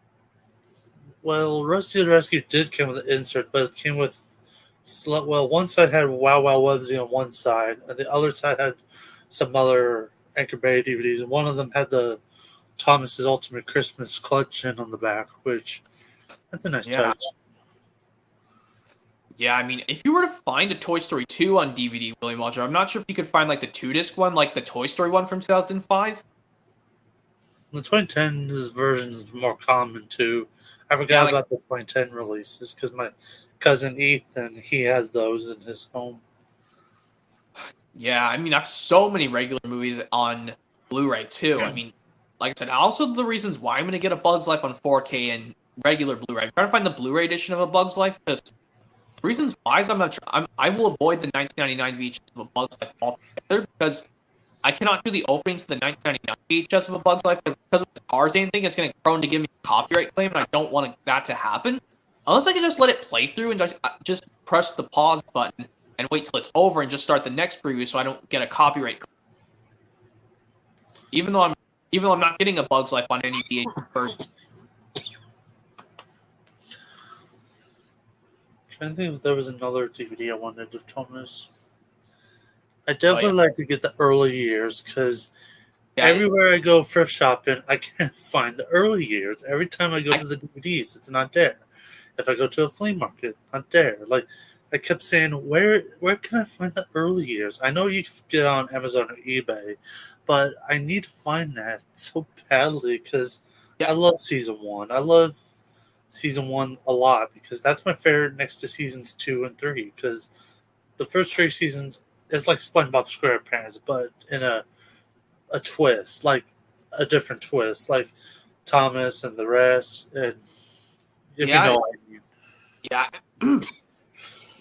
Well, Rusty the Rescue did come with an insert, but it came with one side had Wow Wow Wubsy on one side, and the other side had some other Edgar Barry DVDs, and one of them had the Thomas's Ultimate Christmas Clutch in on the back, which that's a nice touch. Yeah, I mean, if you were to find a Toy Story 2 on DVD, William Walter, I'm not sure if you could find the 2-disc one, like the Toy Story one from 2005. The 2010 version is more common too. I forgot about the 2010 releases because my cousin Ethan, he has those in his home. Yeah, I mean, I have so many regular movies on Blu-ray too. I mean, like I said, also the reasons why I'm going to get A Bug's Life on 4K and regular Blu-ray. I'm trying to find the Blu-ray edition of A Bug's Life, because the reasons why is I will avoid the 1999 VHS of A Bug's Life altogether, because I cannot do the opening to the 1999 VHS of A Bug's Life because of the Tarzan thing. It's going to prone to give me a copyright claim, and I don't want that to happen. Unless I can just let it play through and just press the pause button and wait till it's over and just start the next preview, so I don't get a copyright claim. Even though I'm not getting A Bug's Life on any VHS version. I think if there was another DVD I wanted to Thomas. I definitely like to get the early years, because everywhere I go thrift shopping, I can't find the early years. Every time I go to the DVDs, it's not there. If I go to a flea market, not there. Like, I kept saying, where can I find the early years? I know you can get on Amazon or eBay, but I need to find that so badly, because I love season 1. I love season 1 a lot, because that's my favorite next to seasons 2 and 3, because the first 3 seasons is like SpongeBob SquarePants, but in a twist, like a different twist, like Thomas and the rest, and if you know what I mean. Yeah.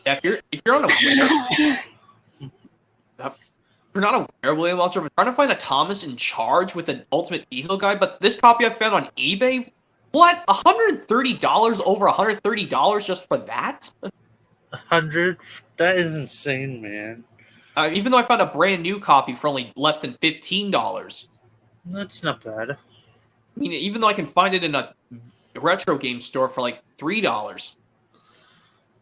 Yeah, if you're unaware, if you're not aware, William Walter, I'm trying to find a Thomas in Charge with an Ultimate Diesel guide, but this copy I found on eBay, what? $130 over $130 just for that? 100? That is insane, man. Even though I found a brand new copy for only less than $15. That's not bad. I mean, even though I can find it in a retro game store for like $3.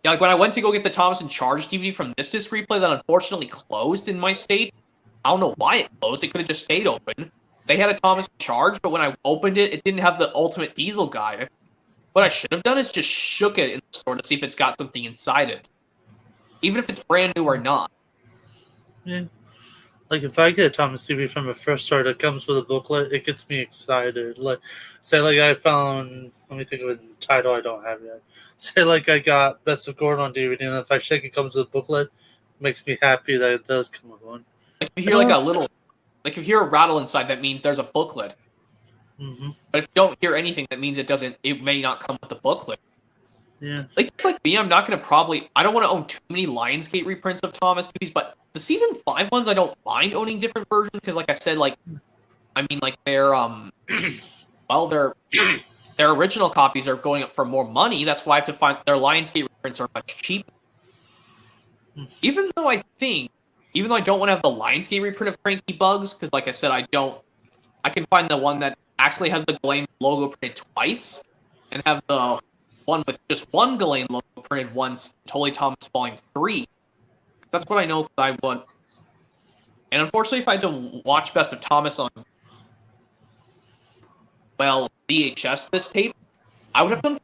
Yeah, like when I went to go get the Thomas in Charge DVD from this disc replay that unfortunately closed in my state, I don't know why it closed. It could have just stayed open. They had a Thomas in Charge, but when I opened it, it didn't have the Ultimate Diesel guide. What I should have done is just shook it in the store to see if it's got something inside it. Even if it's brand new or not. Yeah. Like, if I get a Thomas TV from a first store that comes with a booklet, it gets me excited. Like, say, like, I found, let me think of a title I don't have yet. Say, like, I got Best of Gordon on DVD, and if I shake it comes with a booklet, it makes me happy that it does come with one. Like, if you hear like a little, like if you hear a rattle inside, that means there's a booklet. Mm-hmm. But if you don't hear anything, that means it may not come with the booklet. Yeah. Like me, I'm not going to I don't want to own too many Lionsgate reprints of Thomas movies, but the season 5 ones, I don't mind owning different versions, because like I said, like, I mean, like, they're, well, their original copies are going up for more money, that's why I have to find, their Lionsgate reprints are much cheaper. Even though I don't want to have the Lionsgate reprint of Cranky Bugs, because like I said, I can find the one that actually has the Ghislaine logo printed twice, and have the one with just one Ghislaine logo printed once, Totally Thomas Volume 3. That's what I know I want. And unfortunately, if I had to watch Best of Thomas on, well, VHS this tape, I would have to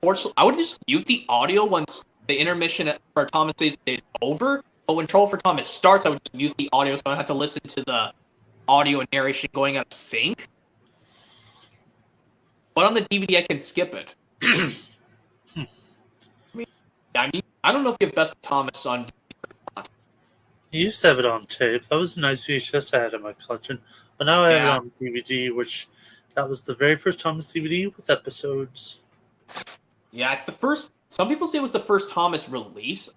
just mute the audio once the intermission for Thomas Saves the Day is over. But when Troll for Thomas starts, I would just mute the audio, so I don't have to listen to the audio and narration going out of sync. But on the DVD, I can skip it. I mean, I don't know if you have Best of Thomas on DVD or not. You used to have it on tape. That was a nice VHS I had in my collection. But now I have it on DVD, which that was the very first Thomas DVD with episodes. Yeah, it's the first. Some people say it was the first Thomas release.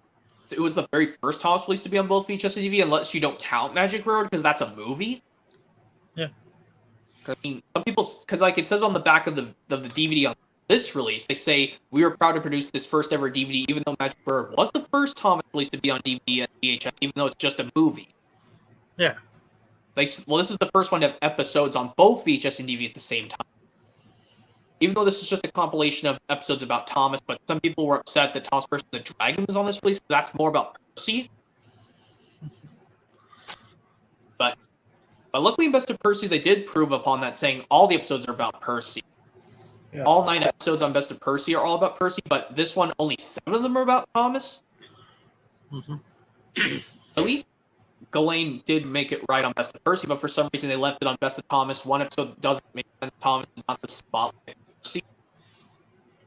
It was the very first Thomas release to be on both VHS and DVD, unless you don't count Magic Road, because that's a movie. Yeah. I mean, some people, because like it says on the back of the DVD on this release, they say, we were proud to produce this first ever DVD, even though Magic Bird was the first Thomas release to be on DVD and VHS, even though it's just a movie. Yeah. This is the first one to have episodes on both VHS and DVD at the same time. Even though this is just a compilation of episodes about Thomas, but some people were upset that Thomas Percy the Dragon was on this release, because that's more about Percy. But luckily in Best of Percy, they did prove upon that, saying all the episodes are about Percy. Yeah. All 9 episodes on Best of Percy are all about Percy, but this one, only 7 of them are about Thomas. Mm-hmm. At least Ghislaine did make it right on Best of Percy, but for some reason they left it on Best of Thomas. One episode doesn't make sense. Thomas is not the spotlight. Percy.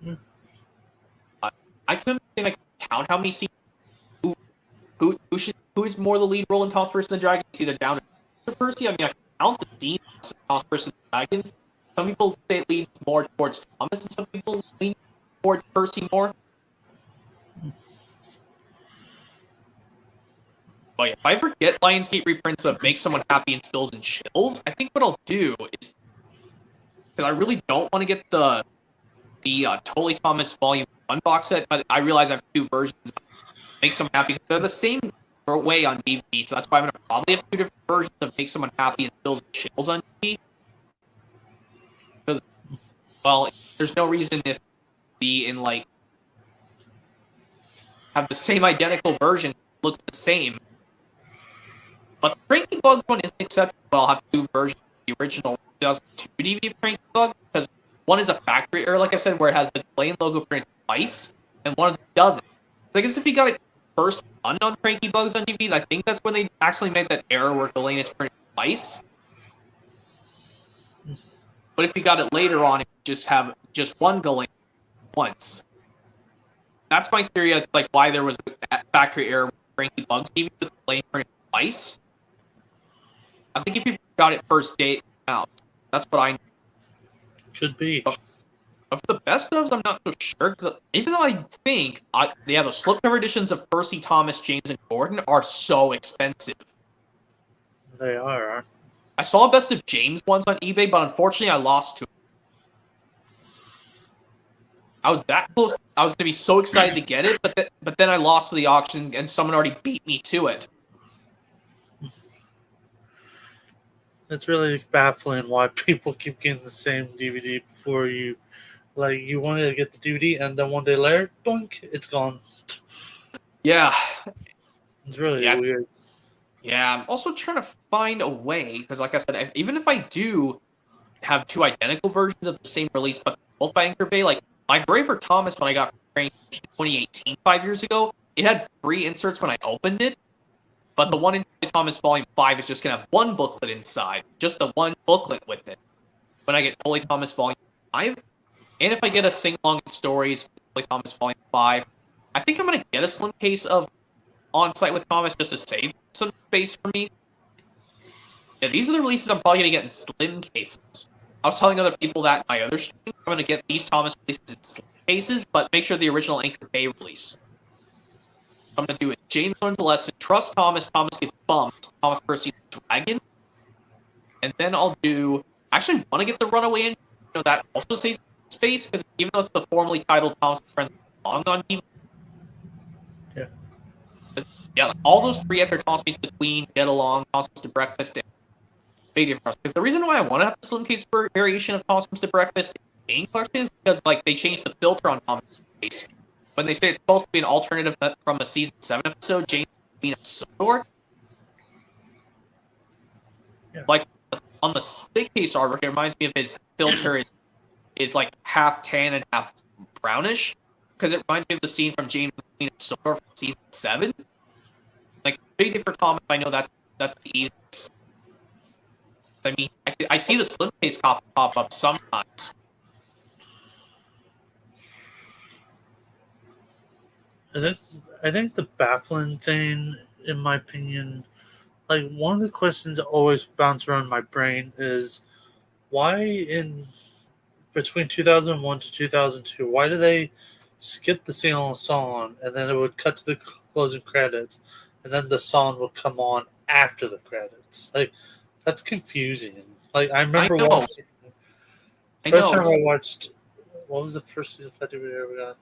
Mm. I can understand, I can count how many scenes. Who is more the lead role in Thomas Percy and the Dragon? It's either down to Percy. I mean, I can count the scenes of Thomas Percy and the Dragon. Some people say it leans more towards Thomas, and some people lean towards Percy more. But yeah, if I ever get Lionsgate reprints of Make Someone Happy and Spills and Chills, I think what I'll do is, because I really don't want to get the Totally Thomas Volume 1 box set, but I realize I have 2 versions of Make Someone Happy. They're the same way on DVD, so that's why I'm going to probably have 2 different versions of Make Someone Happy and Spills and Chills on DVD. Because, well, there's no reason if be in, like, have the same identical version, looks the same. But the Cranky Bugs one isn't acceptable. I'll have 2 versions of the original 2002 DVD of Cranky Bugs, because one is a factory error, like I said, where it has the Ghislaine logo printed twice, and one of them doesn't. So I guess if you got it first run on Cranky Bugs on DVD, I think that's when they actually made that error where Ghislaine is printed twice. But if you got it later on, you just have just one Ghislaine once. That's my theory of like why there was a factory error with Cranky Bugs DVD with Ghislaine printed twice. I think if you got it first day out, that's what I know. Could be. But But for the best ofs, I'm not so sure. 'Cause even though I think, the slipcover editions of Percy, Thomas, James, and Gordon are so expensive. They are. I saw a best of James ones on eBay, but unfortunately I lost to it. I was that close. I was going to be so excited to get it, but then I lost to the auction, and someone already beat me to it. It's really baffling why people keep getting the same DVD before you. Like, you wanted to get the DVD, and then one day later, doink, it's gone. Yeah. It's really weird. Yeah, I'm also trying to find a way, because like I said, even if I do have two identical versions of the same release, but both by Anchor Bay, like, my Braver Thomas, when I got in 2018, 5 years ago, it had 3 inserts when I opened it, but the one in Thomas Volume 5 is just going to have one booklet inside, just the one booklet with it. When I get Holy Thomas Volume 5, and if I get a sing-along stories, Holy Thomas Volume 5, I think I'm going to get a slim case of On Site with Thomas just to save some space for me. Yeah, these are the releases I'm probably going to get in slim cases. I was telling other people that in my other stream, I'm going to get these Thomas releases in slim cases, but make sure the original Anchor Bay release. I'm going to do it. James learns a lesson. Trust Thomas. Thomas gets bumped. Thomas Percy Dragon. And then I'll do... I actually want to get the Runaway Engine. That also saves space, because even though it's the formerly titled Thomas Friends Song on DVD. Yeah. Yeah, like all those 3 after Thomas Meets the Queen, Get Along, Thomas Comes to Breakfast, and big difference. Because the reason why I want to have the slim case variation of Thomas Comes to Breakfast in main collection is because, like, they changed the filter on Thomas case. When they say it's supposed to be an alternative from a season 7 episode, James being a Sodor. Yeah. Like, on the stick case artwork, it reminds me of his filter is like half tan and half brownish, because it reminds me of the scene from James Queen of Sodor from season 7. Like, big different Thomas, I know that's the easiest. I mean, I see the slim case pop up sometimes. I think the baffling thing, in my opinion, like, one of the questions that always bounce around my brain is why in between 2001 to 2002, why do they skip the sing-along song and then it would cut to the closing credits and then the song would come on after the credits? Like, that's confusing. Like, I remember watching... First time I watched... What was the first season 5 DVD I ever got?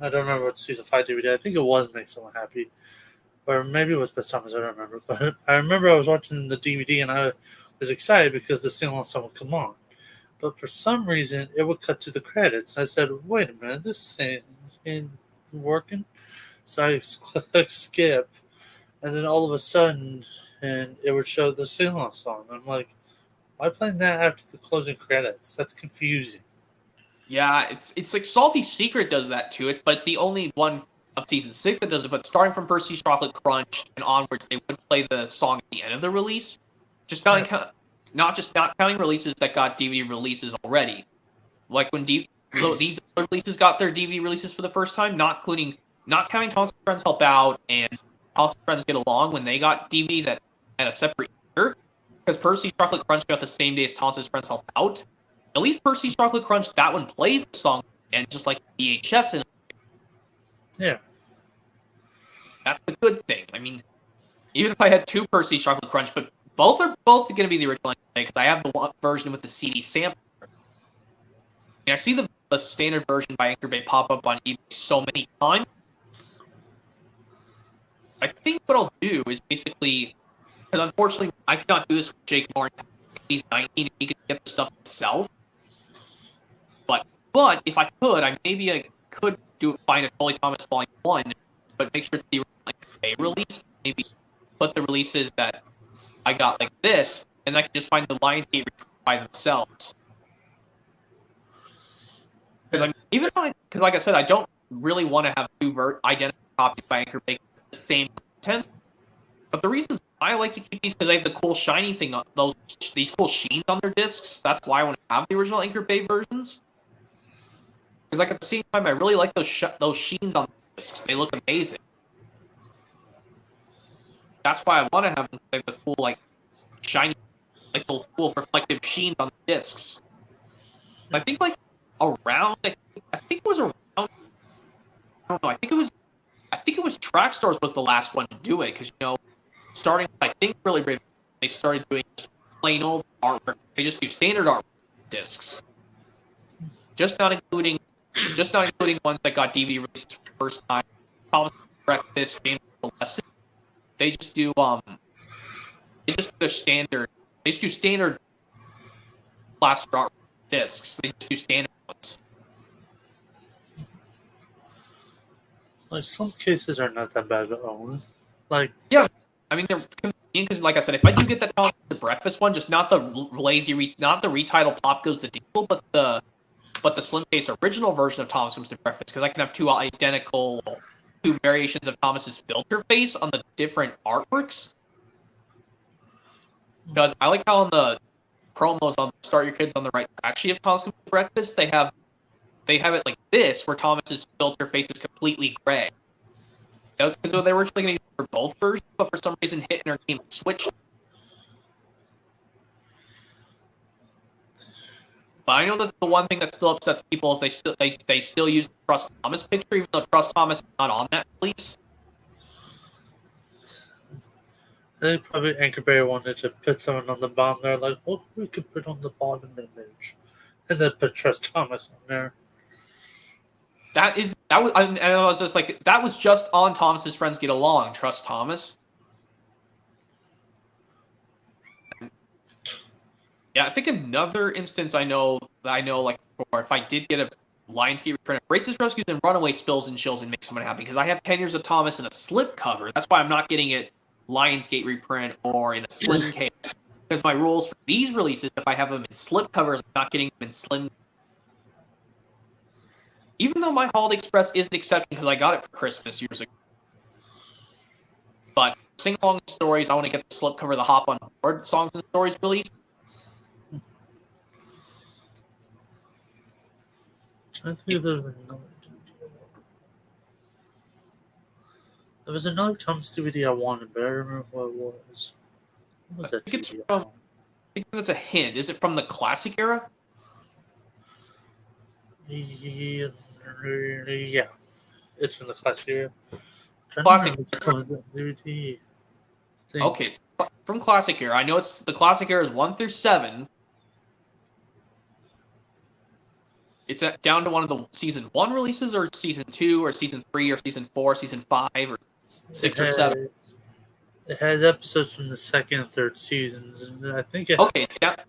I don't remember what season 5 DVD. I think it was Make Someone Happy. Or maybe it was Best Thomas, I don't remember. But I remember I was watching the DVD and I was excited because the sing-along song would come on. But for some reason, it would cut to the credits. I said, wait a minute, this ain't working. So I clicked skip. And then all of a sudden, and it would show the sing-along song. I'm like, why playing that after the closing credits? That's confusing. Yeah, it's like Salty Secret does that too. But it's the only one of season 6 that does it. But starting from Percy's Chocolate Crunch and onwards, they would play the song at the end of the release. Just not counting releases that got DVD releases already. Like when these releases got their DVD releases for the first time, not counting Thomas and Friends Help Out and Thomas and Friends Get Along when they got DVDs at a separate year. Because Percy's Chocolate Crunch got the same day as Thomas and Friends Help Out. At least Percy's Chocolate Crunch, that one plays the song and just like VHS in it. Yeah. That's a good thing. I mean, even if I had 2 Percy's Chocolate Crunch, but both are going to be the original, because I have the one version with the CD sampler. And I see the standard version by Anchor Bay pop up on eBay so many times. I think what I'll do is basically, because unfortunately I cannot do this with Jake Martin. He's 19 and he can get the stuff himself. But if I could, I could find a Holy Thomas Volume 1, but make sure it's the original release. Maybe put the releases that I got like this, and I can just find the Lionsgate by themselves. Because like I said, I don't really want to have 2 identical copies by Anchor Bay, the same content. But the reasons I like to keep these because they have the cool shiny thing on these cool sheens on their discs. That's why I want to have the original Anchor Bay versions. Because like at the same time, I really like those sheens on the discs. They look amazing. That's why I want to have like the cool shiny, like the cool reflective sheens on the discs. I think around. I think it was around. I don't know. I think it was Track Stars was the last one to do it because starting I think really brave, they started doing plain old artwork. They just do standard art discs, just not including ones that got DVD releases for the first time. Thomas Breakfast, James Celeste. They just do they just do standard. They just do standard plaster art discs. They just do standard ones. Like, some cases are not that bad to own. Like, yeah, I mean they're convenient because, like I said, if I do get that Thomas the Breakfast one, just not the not the retitled Pop Goes the Diesel, but the slim case original version of Thomas Comes to Breakfast, because I can have two variations of Thomas's filter face on the different artworks. Because I like how on the promos on Start Your Kids on the Right Track sheet of Thomas Comes to Breakfast, they have it like this, where Thomas's filter face is completely gray. That was because they were originally going to use it for both versions, but for some reason Hit Entertainment switched. But I know that the one thing that still upsets people is they still use the Trust Thomas picture, even though Trust Thomas is not on that release. they probably Anchor Bay wanted to put someone on the bottom there, like, what we could put on the bottom image, and then put Trust Thomas on there. That was, and I was just like, that was just on Thomas's Friends Get Along, Trust Thomas. Yeah, I think another instance I know like for if I did get a Lionsgate reprint of Races, Rescues, and Runaway spills and chills and makes someone happy, because I have 10 Years of Thomas in a slip cover. That's why I'm not getting it Lionsgate reprint or in a slim case. Because my rules for these releases, if I have them in slip covers, I'm not getting them in slim. Even though my Holiday Express is an exception because I got it for Christmas years ago. But sing along stories, I want to get the slipcover, the Hop on Board songs and stories release. I think there was another Thomas DVD I wanted, but I don't remember what it was. What was that? I think that's a hint. Is it from the classic era? Yeah, it's from the classic era. Classic. DVD. Okay, it's from classic era. I know it's the classic era is 1 through 7. It's down to one of the season 1 releases, or season 2, or season 3, or season 4, season 5, or 6 or 7. It has episodes from the 2nd and 3rd seasons, and I think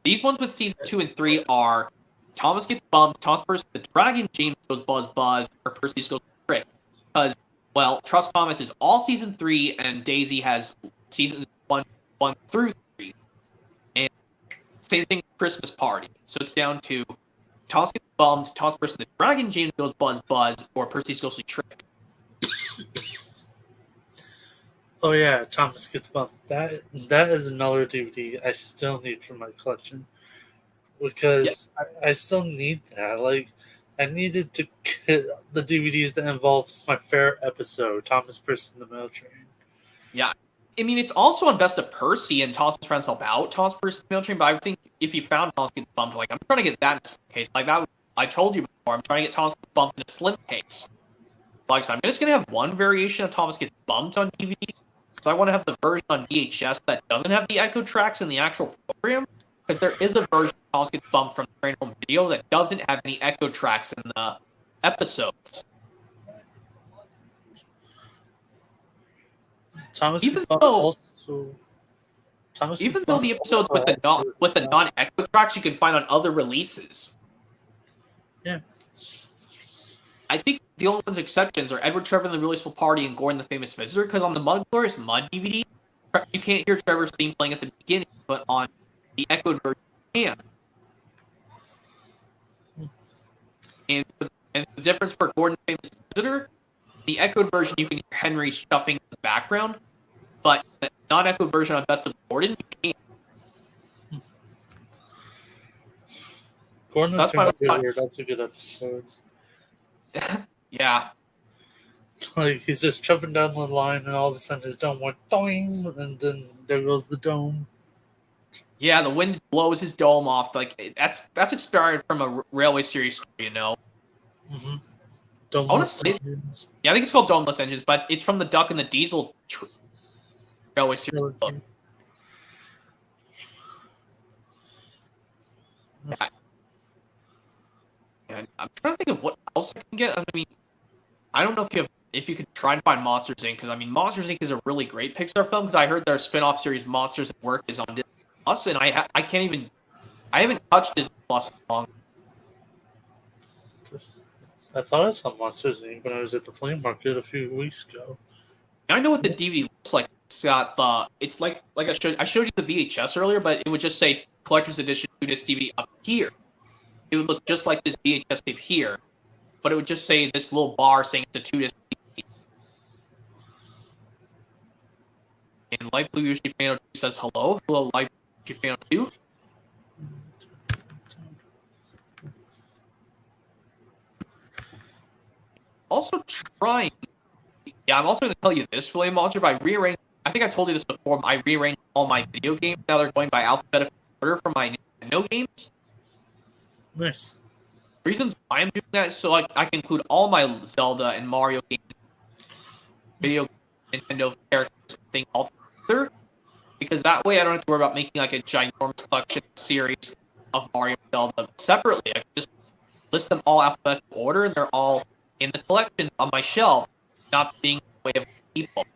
these ones with season 2 and 3 are Thomas Gets Bumped, Thomas Percy the Dragon, James Goes Buzz Buzz, or Percy Goes Trick. Because, well, Trust Thomas is all season 3, and Daisy has season 1 through 3. And same thing with Christmas Party. So it's down to Thomas Gets Bumped, Thomas Percy the Dragon, James Goes Buzz Buzz, or Percy's Ghostly Trick. Oh yeah, Thomas Gets Bumped. That is another DVD I still need for my collection. Because I still need that. Like, I needed to get the DVDs that involves my favorite episode, Thomas Percy and the Mail Train. Yeah. I mean, it's also on Best of Percy and Thomas's Friends Help Out, Thomas Percy and the Mail Train, but I think if you found Thomas Gets Bumped, like, I'm trying to get that in a case. Like, that, I told you before, I'm trying to get Thomas Gets Bumped in a slim case. Like, so I'm just going to have one variation of Thomas Gets Bumped on DVD. So I want to have the version on VHS that doesn't have the echo tracks in the actual program. Because there is a version of Thomas Gets Bumped from Train Home Video that doesn't have any echo tracks in the episodes. Even though the episodes with the non-echo tracks you can find on other releases. Yeah. I think the only ones exceptions are Edward, Trevor and the Really Swell Party and Gordon the Famous Visitor, because on the Glorious Mud DVD, you can't hear Trevor's theme playing at the beginning, but on the echoed version you can. And the difference for Gordon the Famous Visitor, the echoed version you can hear Henry stuffing in the background, but the non-echoed version on Best of Gordon, you can't. Gordon the Famous Visitor, that's a good episode. Yeah. Like, he's just chuffing down the line, and all of a sudden his dome went doing, and then there goes the dome. Yeah, the wind blows his dome off. Like that's inspired from a railway series story, you know. Mm-hmm. I want to Domeless say, engines. yeah, I think it's called Domeless Engines, but it's from the Duck and the Diesel railway series book. Yeah, yeah, I'm trying to think of what else I can get. I mean, I don't know if you could try and find Monsters Inc. Because I mean, Monsters Inc. is a really great Pixar film. Because I heard their spin-off series Monsters at Work is on Disney Plus, and I can't even I haven't touched Disney Plus in long. I thought I saw Monsters Inc. when I was at the flea market a few weeks ago. I know what the DVD looks like. It's like I showed you the VHS earlier, but it would just say collector's edition 2-disc DVD up here. It would look just like this VHS tape here, but it would just say this little bar saying it's a 2-disc DVD. And Light Blue Usually Fan 2 says hello. Hello, Light Blue Usually Fan 2. Also trying. Yeah, I'm also going to tell you this, William Walter. I think I told you this before. I rearranged all my video games. Now they're going by alphabetical order for my Nintendo games. Nice. Reasons why I'm doing that is so I can include all my Zelda and Mario games, video Nintendo characters thing all together. Because that way I don't have to worry about making like a ginormous collection series of Mario and Zelda separately. I can just list them all alphabetical order, and they're all in the collection on my shelf, not being in the way of people.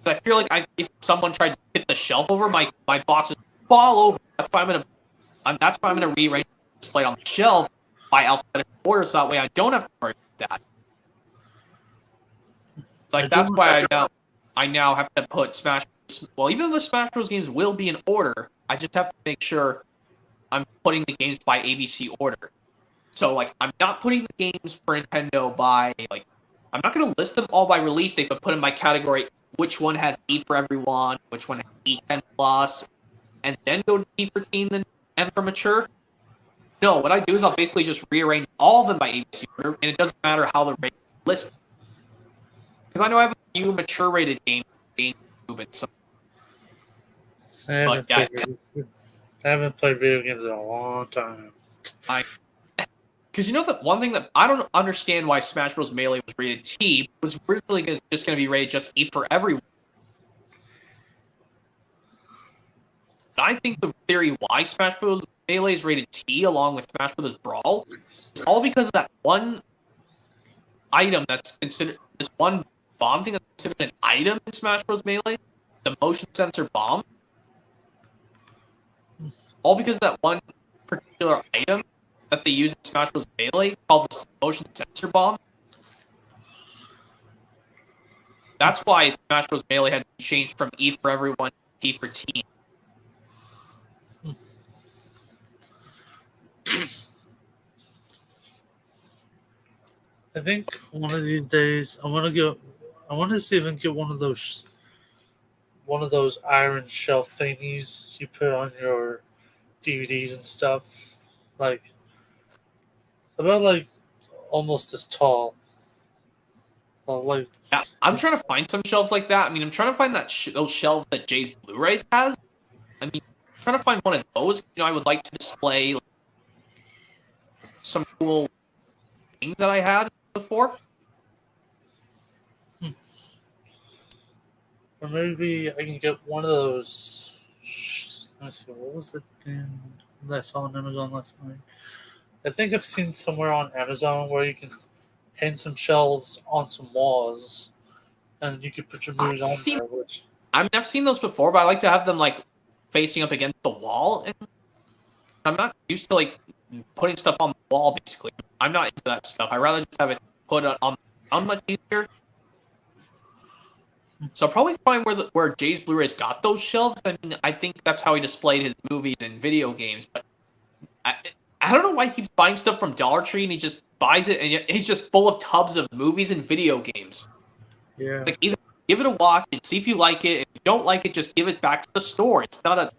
So I feel like if someone tried to hit the shelf over, my boxes fall over. That's why I'm gonna rearrange the display on the shelf by alphabetical order, so that way I don't have to worry about that. Like that's why I now have to put Smash. Well, even though the Smash Bros. Games will be in order, I just have to make sure I'm putting the games by ABC order. So, like, I'm not putting the games for Nintendo by, like, I'm not going to list them all by release date, but put them by category, which one has E for everyone, which one has E10 plus, and then go to E for teen and M for mature. No, what I do is I'll basically just rearrange all of them by ABC order, and it doesn't matter how the rate is listed. Because I know I have a few mature rated games movement, so. I haven't played video games in a long time. Because you know that one thing that I don't understand why Smash Bros. Melee was rated T, it was originally just going to be rated just E for everyone. But I think the theory why Smash Bros. Melee is rated T along with Smash Bros. Brawl is all because of that one item that's considered, this one bomb thing that's considered an item in Smash Bros. Melee, the motion sensor bomb. All because of that one particular item that they use in Smash Bros. Melee called the motion sensor bomb. That's why Smash Bros. Melee had to be changed from E for everyone to T for team. I think one of these days I want to see if I can get one of those iron shelf thingies you put on your DVDs and stuff, like about like almost as tall. Yeah, I'm trying to find some shelves like that. I mean, I'm trying to find those shelves that Jay's Blu-rays has. I mean, I'm trying to find one of those. You know, I would like to display some cool things that I had before. Or maybe I can get one of those. Let me see, what was the thing that I saw on Amazon last night? I think I've seen somewhere on Amazon where you can hang some shelves on some walls, and you could put your movies on there. I've seen those before, but I like to have them like facing up against the wall, and I'm not used to like putting stuff on the wall. Basically, I'm not into that stuff. I rather just have it put on much easier. So I'll probably find where Jay's Blu-rays got those shelves. I mean, I think that's how he displayed his movies and video games. But I don't know why he keeps buying stuff from Dollar Tree and he just buys it and he's just full of tubs of movies and video games. Yeah. Like either give it a watch and see if you like it. If you don't like it, just give it back to the store. It's not a.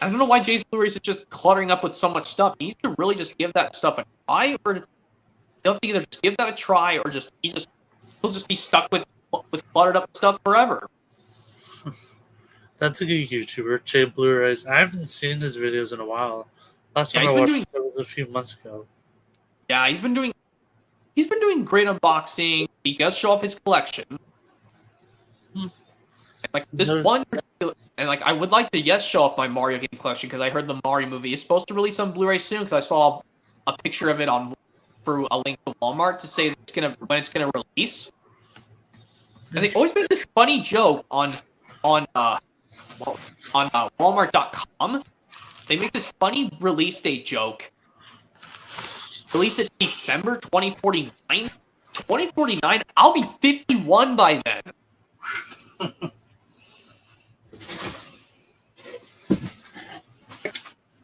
I don't know why Jay's Blu-rays is just cluttering up with so much stuff. He needs to really just give that stuff a try, or he'll have to either just give that a try, or he'll just be stuck with cluttered up stuff forever. That's a good YouTuber, Jay Blu-rays. I haven't seen his videos in a while. Last Yeah, time I watched it was a few months ago. yeah, he's been doing great unboxing. He does show off his collection. And, like this one, and like I would like to show off my Mario game collection because I heard the Mario movie is supposed to release on Blu-ray soon. Because I saw a picture of it through a link to Walmart to say when it's gonna release. And they always make this funny joke on Walmart.com. They make this funny release date joke. Release it December 2049. 2049? I'll be 51 by then.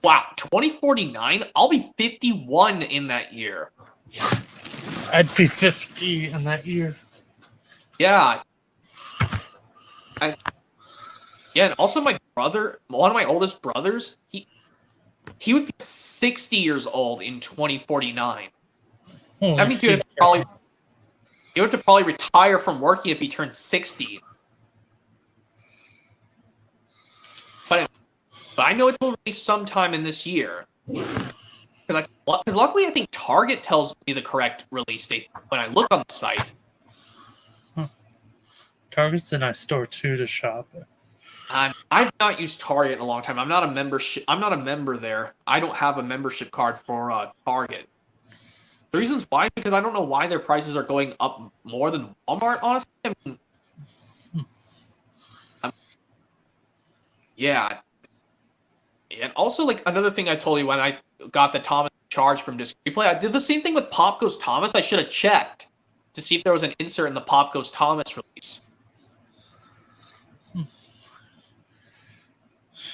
Wow, 2049? I'll be 51 in that year. I'd be 50 in that year. Yeah. And also my brother, one of my oldest brothers, he would be 60 years old in 2049. That means he would have to probably retire from working if he turns 60. But I know it will release sometime in this year. Because luckily I think Target tells me the correct release date when I look on the site. Target's a nice store too to shop at. I've not used Target in a long time. I'm not a member there. I don't have a membership card for Target. The reasons why, because I don't know why their prices are going up more than Walmart, honestly. I mean, yeah. And also, like, another thing I told you when I got the Thomas charge from Disc Replay, I did the same thing with Pop Goes Thomas. I should have checked to see if there was an insert in the Pop Goes Thomas release.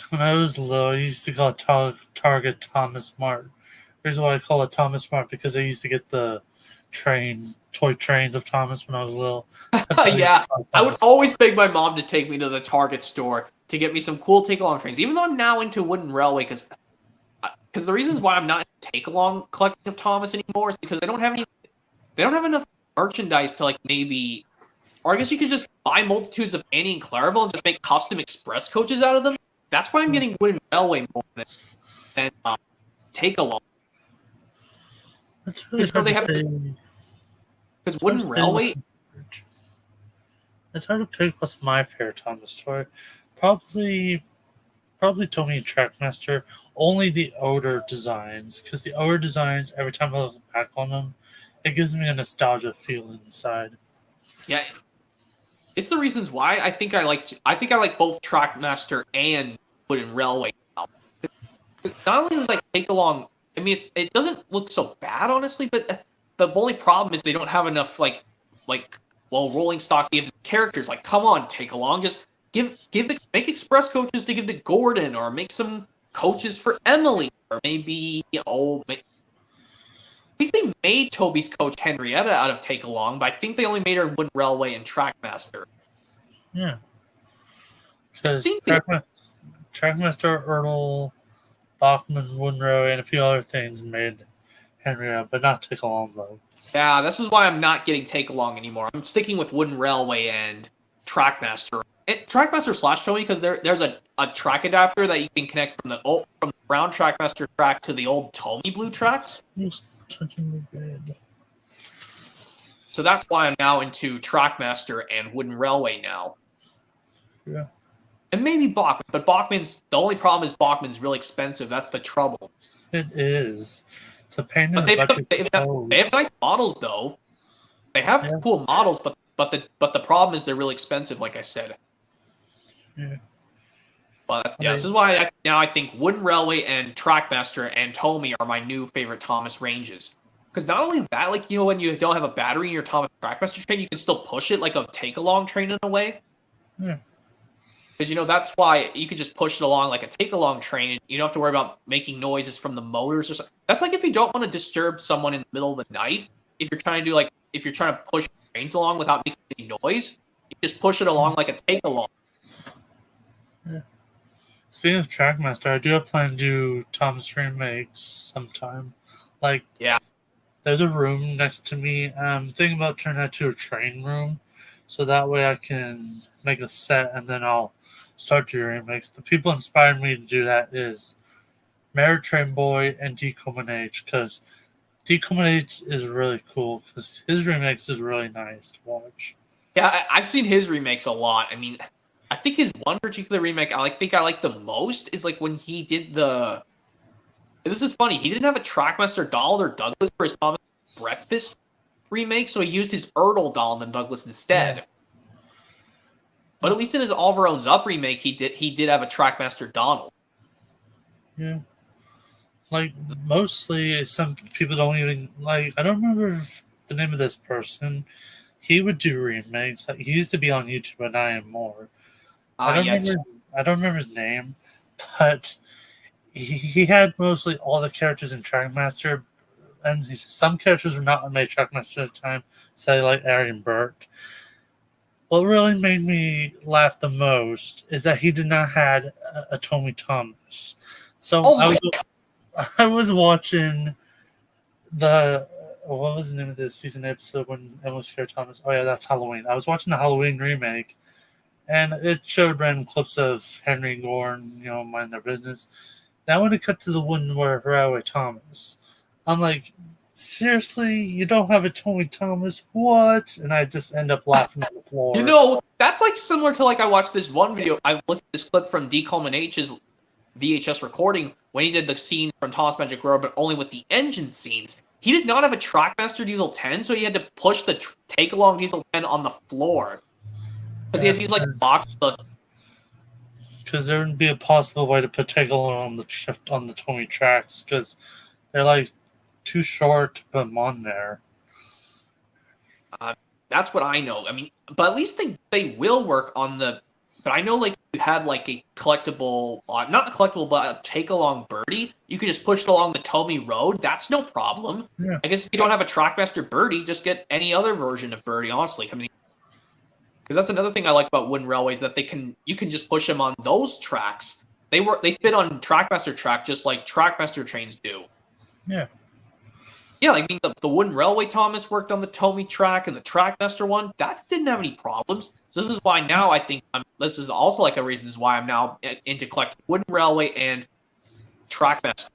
When I was little, I used to call it Target Thomas Mart. The reason why I call it Thomas Mart because I used to get the toy trains of Thomas when I was little. Yeah, I would always beg my mom to take me to the Target store to get me some cool take-along trains. Even though I'm now into Wooden Railway, because the reasons why I'm not take-along collecting of Thomas anymore is because they don't have enough merchandise to, like, maybe, or I guess you could just buy multitudes of Annie and Clarabelle and just make custom express coaches out of them. That's why I'm getting Wooden Railway more than take-along. That's really hard to say. Because Wooden Railway. It's hard to pick what's my favorite Thomas toy. Probably Tony and Trackmaster. Only the older designs, because the older designs, every time I look back on them, it gives me a nostalgia feel inside. Yeah, it's the reasons why I think I like both Trackmaster and Wooden Railway now. Not only does like take along, I mean it doesn't look so bad honestly, but the only problem is they don't have enough like rolling stock to give the characters. Like, come on, take along, just make express coaches to give to Gordon, or make some coaches for Emily, or maybe I think they made Toby's coach Henrietta out of Take Along, but I think they only made her in Wooden Railway and Trackmaster. Yeah. Because Trackmaster, Ertl, Bachman, Wooden Railway, and a few other things made Henrietta, but not Take Along, though. Yeah, this is why I'm not getting Take Along anymore. I'm sticking with Wooden Railway and Trackmaster. Trackmaster / Toby, because there's a track adapter that you can connect from the brown Trackmaster track to the old Tomy Blue tracks. Touching the bed. So that's why I'm now into Trackmaster and Wooden Railway now. Yeah. And maybe Bachman, but the only problem is Bachman's really expensive. That's the trouble. It is. It's a pain in the butt. They have nice models though. They have cool models, but the problem is they're really expensive, like I said. Yeah. But yeah, this is why I think Wooden Railway and Trackmaster and Tomy are my new favorite Thomas ranges. Because not only that, like, you know, when you don't have a battery in your Thomas Trackmaster train, you can still push it like a take-along train in a way. Yeah. Because, you know, that's why you could just push it along like a take-along train, and you don't have to worry about making noises from the motors or something. That's like if you don't want to disturb someone in the middle of the night. If you're trying to push trains along without making any noise, you just push it along like a take-along. Yeah. Speaking of Trackmaster, I do have plan to do Thomas remakes sometime. Like, yeah, there's a room next to me. I'm thinking about turning that to a train room, so that way I can make a set and then I'll start to do remakes. The people inspired me to do that is Merit Train Boy and Decom H, because Decom H is really cool because his remix is really nice to watch. Yeah, I've seen his remakes a lot. I mean, I think his one particular remake I like the most is like when he did the. This is funny. He didn't have a Trackmaster Donald or Douglas for his Thomas Breakfast remake, so he used his Erdl Donald and Douglas instead. Yeah. But at least in his All Our Own's Up remake, he did have a Trackmaster Donald. Yeah. Like, mostly, some people don't even, like, I don't remember the name of this person. He would do remakes. Like, he used to be on YouTube, but I am more. I don't Yeah, remember. I don't remember his name, but he had mostly all the characters in Trackmaster, and some characters were not made Trackmaster at the time. Say like Arian Burt. What really made me laugh the most is that he did not had a Tommy Thomas. So oh my! I was watching the what was the name of this season episode when Emily Scare Thomas? Oh yeah, that's Halloween. I was watching the Halloween remake, and it showed random clips of Henry and Gorn, mind their business. Now when it cut to the one where Railway Thomas, I'm like, seriously, you don't have a Tommy Thomas? What? And I just end up laughing on the floor. That's like similar to like I watched this one video. I looked at this clip from D. Coleman H's VHS recording when he did the scene from Thomas Magic Road, but only with the engine scenes. He did not have a Trackmaster Diesel 10, so he had to push the take-along Diesel 10 on the floor. Because he had to use like box. Because there wouldn't be a possible way to put Tegel on the Tommy tracks because they're like too short to put them on there. That's what I know. I mean, but at least they will work on the. But I know like you had like a collectible, not a collectible, but a take along Birdie. You could just push it along the Tommy Road. That's no problem. Yeah. I guess if you don't have a Trackmaster Birdie, just get any other version of Birdie. Honestly, I mean, because that's another thing I like about Wooden Railways that you can just push them on those tracks. They fit on Trackmaster track just like Trackmaster trains do. Yeah. Yeah, I mean the Wooden Railway Thomas worked on the Tommy track and the Trackmaster one. That didn't have any problems. So this is why now I think this is also like a reason why I'm now into collecting Wooden Railway and Trackmaster.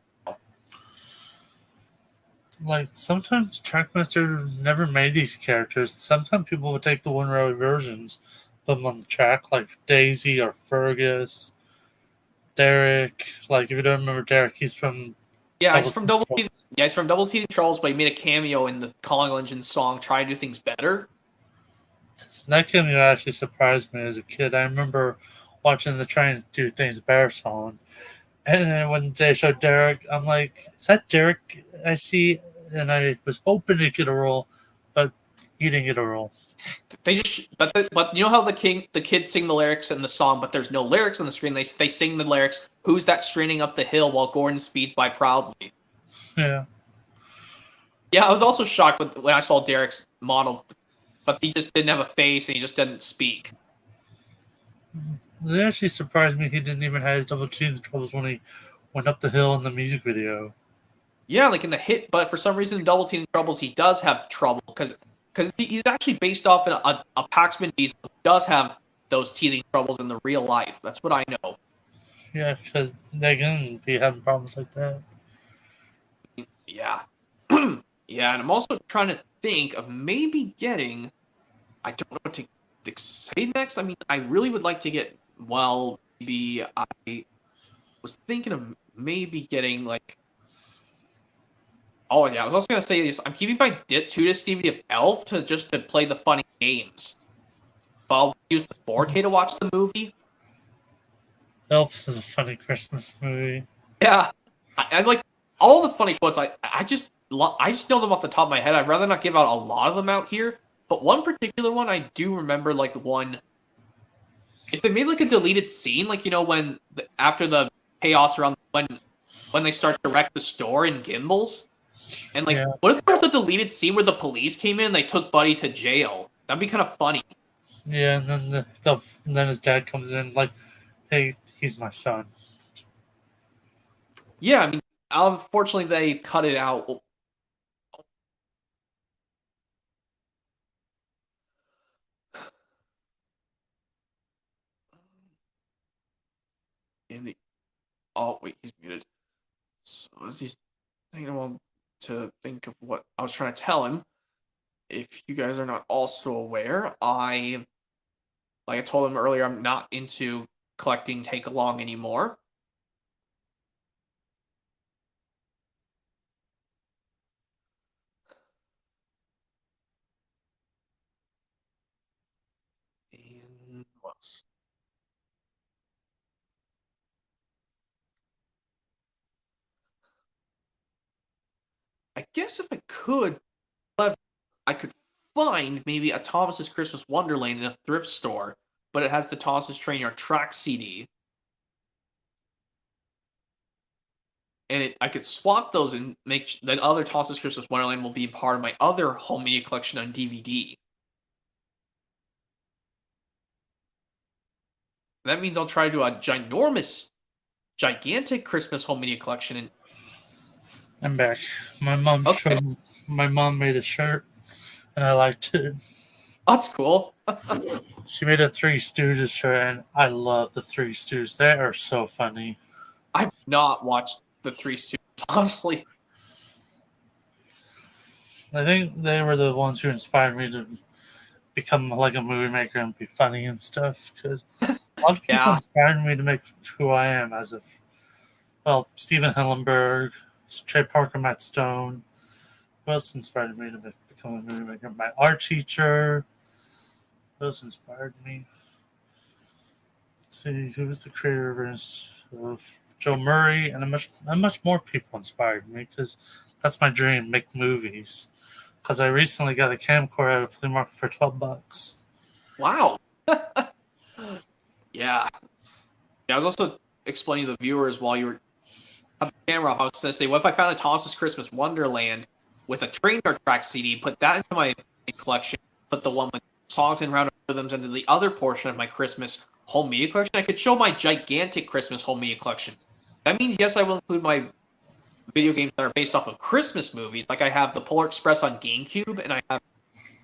Like sometimes Trackmaster never made these characters. Sometimes people would take the Wooden Railway versions, put them on the track, like Daisy or Fergus, Derek. Like if you don't remember Derek, he's from he's from Double T. Yeah, he's from Double T Charles, but he made a cameo in the Calling Legend song "Try to Do Things Better." That cameo actually surprised me as a kid. I remember watching the Trying to Do Things Better song, and then when they showed Derek, I'm like, "Is that Derek I see?" And I was hoping to get a role, but he didn't get a role. But you know how the kids sing the lyrics in the song, but there's no lyrics on the screen. They sing the lyrics. Who's that straining up the hill while Gordon speeds by proudly? Yeah. Yeah, I was also shocked when I saw Derek's model, but he just didn't have a face and he just didn't speak. It actually surprised me he didn't even have his double team troubles when he went up the hill in the music video. Yeah, like in the hit, but for some reason in Double Team Troubles he does have trouble because he's actually based off a Paxman Diesel who does have those teething troubles in the real life. That's what I know. Yeah, because they're going to be having problems like that. Yeah. Yeah, and I'm also trying to think of maybe getting. I don't know what to say next. I mean, I really would like to get. Well, maybe I was thinking of maybe getting like. Oh yeah, I was also gonna say this. I'm keeping my 2-disc DVD of Elf to play the funny games. But I'll use the 4K to watch the movie. Elf is a funny Christmas movie. Yeah, I like all the funny quotes. I just know them off the top of my head. I'd rather not give out a lot of them out here. But one particular one I do remember, like one. If they made like a deleted scene, like when after the chaos around when they start to wreck the store in Gimbals, and like what if there was a deleted scene where the police came in and they took Buddy to jail? That'd be kind of funny. Yeah, and then and then his dad comes in like, "Hey, he's my son." Yeah, I mean, unfortunately they cut it out. Oh, wait, he's muted. So as he's taking a moment to think of what I was trying to tell him, if you guys are not also aware, like I told him earlier, I'm not into collecting take along anymore. And what else? I guess if I could, I could find maybe a Thomas's Christmas Wonderland in a thrift store, but it has the Thomas's Train Yard track CD. And I could swap those and make then other Thomas's Christmas Wonderland will be part of my other home media collection on DVD. That means I'll try to do a gigantic Christmas home media collection. And I'm back. My mom okay, my mom made a shirt, and I liked it. that's cool. She made a Three Stooges shirt, and I love the Three Stooges. They are so funny. I've not watched the Three Stooges, honestly. I think they were the ones who inspired me to become like a movie maker and be funny and stuff. Because a lot of people Yeah, inspired me to make who I am as of, well, Steven Hillenberg, Trey Parker, Matt Stone. Who else inspired me to become a movie maker? My art teacher. Who else inspired me? Let's see, who was the creator of Joe Murray, and much more people inspired me because that's my dream, make movies. Because I recently got a camcorder at a flea market for $12. wow. Yeah. I was also explaining to the viewers while you were on the camera off, I was going to say, what if I found a Thomas's Christmas Wonderland with a train yard track CD, put that into my collection, put the one with songs and round rhythms into the other portion of my Christmas home media collection? I could show my gigantic Christmas home media collection. That means, yes, I will include my video games that are based off of Christmas movies, like I have the Polar Express on GameCube, and I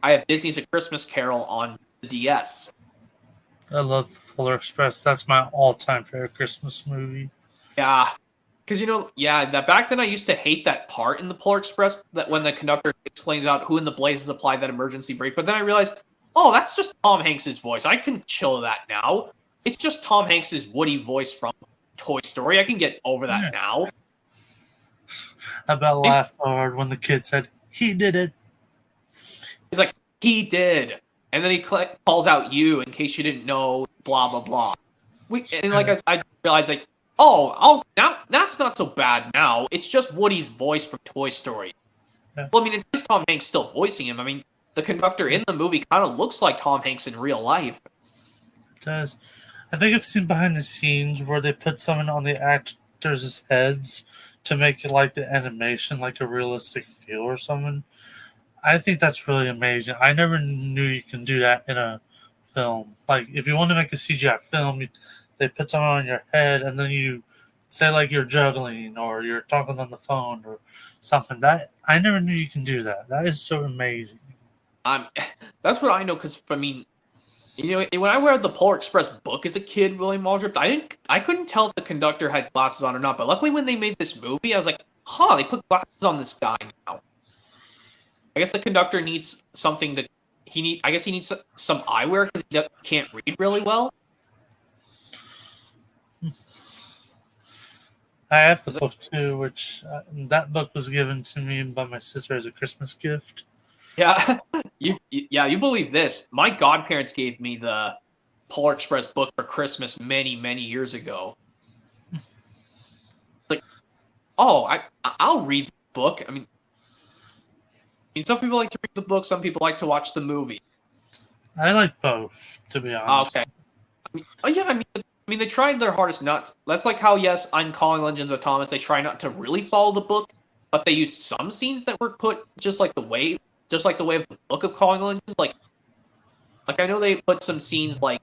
have Disney's A Christmas Carol on the DS. I love Polar Express. That's my all-time favorite Christmas movie. Yeah, because that back then I used to hate that part in the Polar Express that when the conductor explains out who in the blazes applied that emergency brake. But then I realized, oh, that's just Tom Hanks's voice. I can chill that now. It's just Tom Hanks's Woody voice from Toy Story. I can get over that now. I about laughed hard when the kid said, "He did it." He's like, he did. And then he calls out you in case you didn't know, blah, blah, blah. I realized, like, now that's not so bad now. It's just Woody's voice from Toy Story. Yeah. Well, I mean, it's just Tom Hanks still voicing him. I mean, the conductor in the movie kind of looks like Tom Hanks in real life. It does. I think I've seen behind the scenes where they put someone on the actors' heads to make it like the animation, like a realistic feel or something. I think that's really amazing. I never knew you can do that in a film. Like, if you want to make a CGI film, they put someone on your head and then you say like you're juggling or you're talking on the phone or something. That I never knew you can do that. That is so amazing. That's what I know because I mean, when I read the Polar Express book as a kid, William Waldrop, I couldn't tell if the conductor had glasses on or not. But luckily, when they made this movie, I was like, they put glasses on this guy now. I guess the conductor needs something I guess he needs some eyewear because he can't read really well. I have the book too, which that book was given to me by my sister as a Christmas gift. Yeah, you believe this? My godparents gave me the Polar Express book for Christmas many, many years ago. Like, I'll read the book. I mean, some people like to read the book, some people like to watch the movie. I like both, to be honest. Okay. I mean, they tried their hardest not to. That's like how, yes, I'm calling Legends of Thomas. They try not to really follow the book, but they used some scenes that were put just like the way of the book of Calling Legends. Like I know they put some scenes like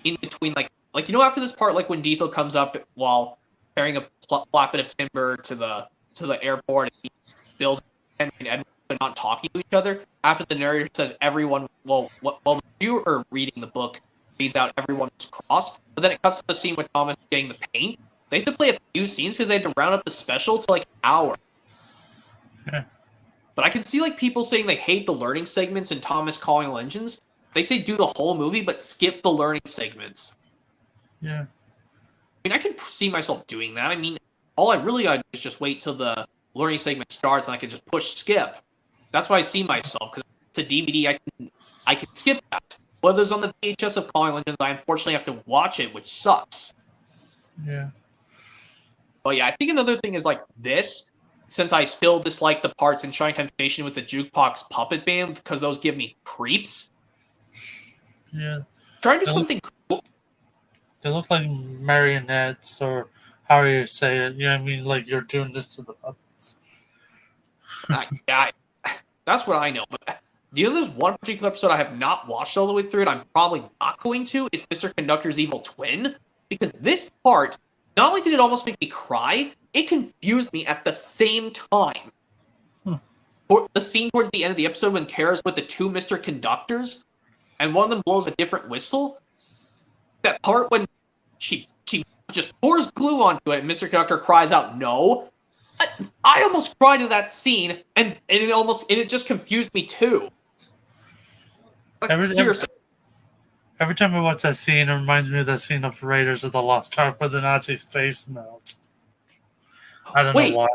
in between, like after this part, like when Diesel comes up while carrying a flatbed of timber to the airport, and he builds Henry and Edward. They're not talking to each other. After the narrator says everyone, while the viewer reading the book reads out everyone was crossed, but then it cuts to the scene with Thomas getting the paint, They had to play a few scenes because they had to round up the special to like an hour. Yeah. But I can see like people saying they hate the learning segments in Thomas Calling All Engines. They say do the whole movie, but skip the learning segments. Yeah. I mean, I can see myself doing that. I mean, all I really gotta do is just wait till the learning segment starts and I can just push skip. That's what I see myself, because it's a DVD, I can skip that. Whether it's on the VHS of Calling All Engines, I unfortunately have to watch it, which sucks. Yeah. But yeah, I think another thing is like this, since I still dislike the parts in Shining Temptation with the Jukebox Puppet Band, because those give me creeps. Yeah. Try to do something cool. They look like marionettes, or however you say it. You know what I mean? Like you're doing this to the puppets. Yeah, that's what I know. But there's one particular episode I have not watched all the way through, and I'm probably not going to, is Mr. Conductor's Evil Twin. Because this part, not only did it almost make me cry, it confused me at the same time. For the scene towards the end of the episode when Kara's with the two Mr. Conductors, and one of them blows a different whistle. That part when she just pours glue onto it and Mr. Conductor cries out no. I almost cried at that scene, and it just confused me too. Like, seriously. Every time I watch that scene, it reminds me of that scene of Raiders of the Lost Ark where the Nazi's face melts. I don't know why.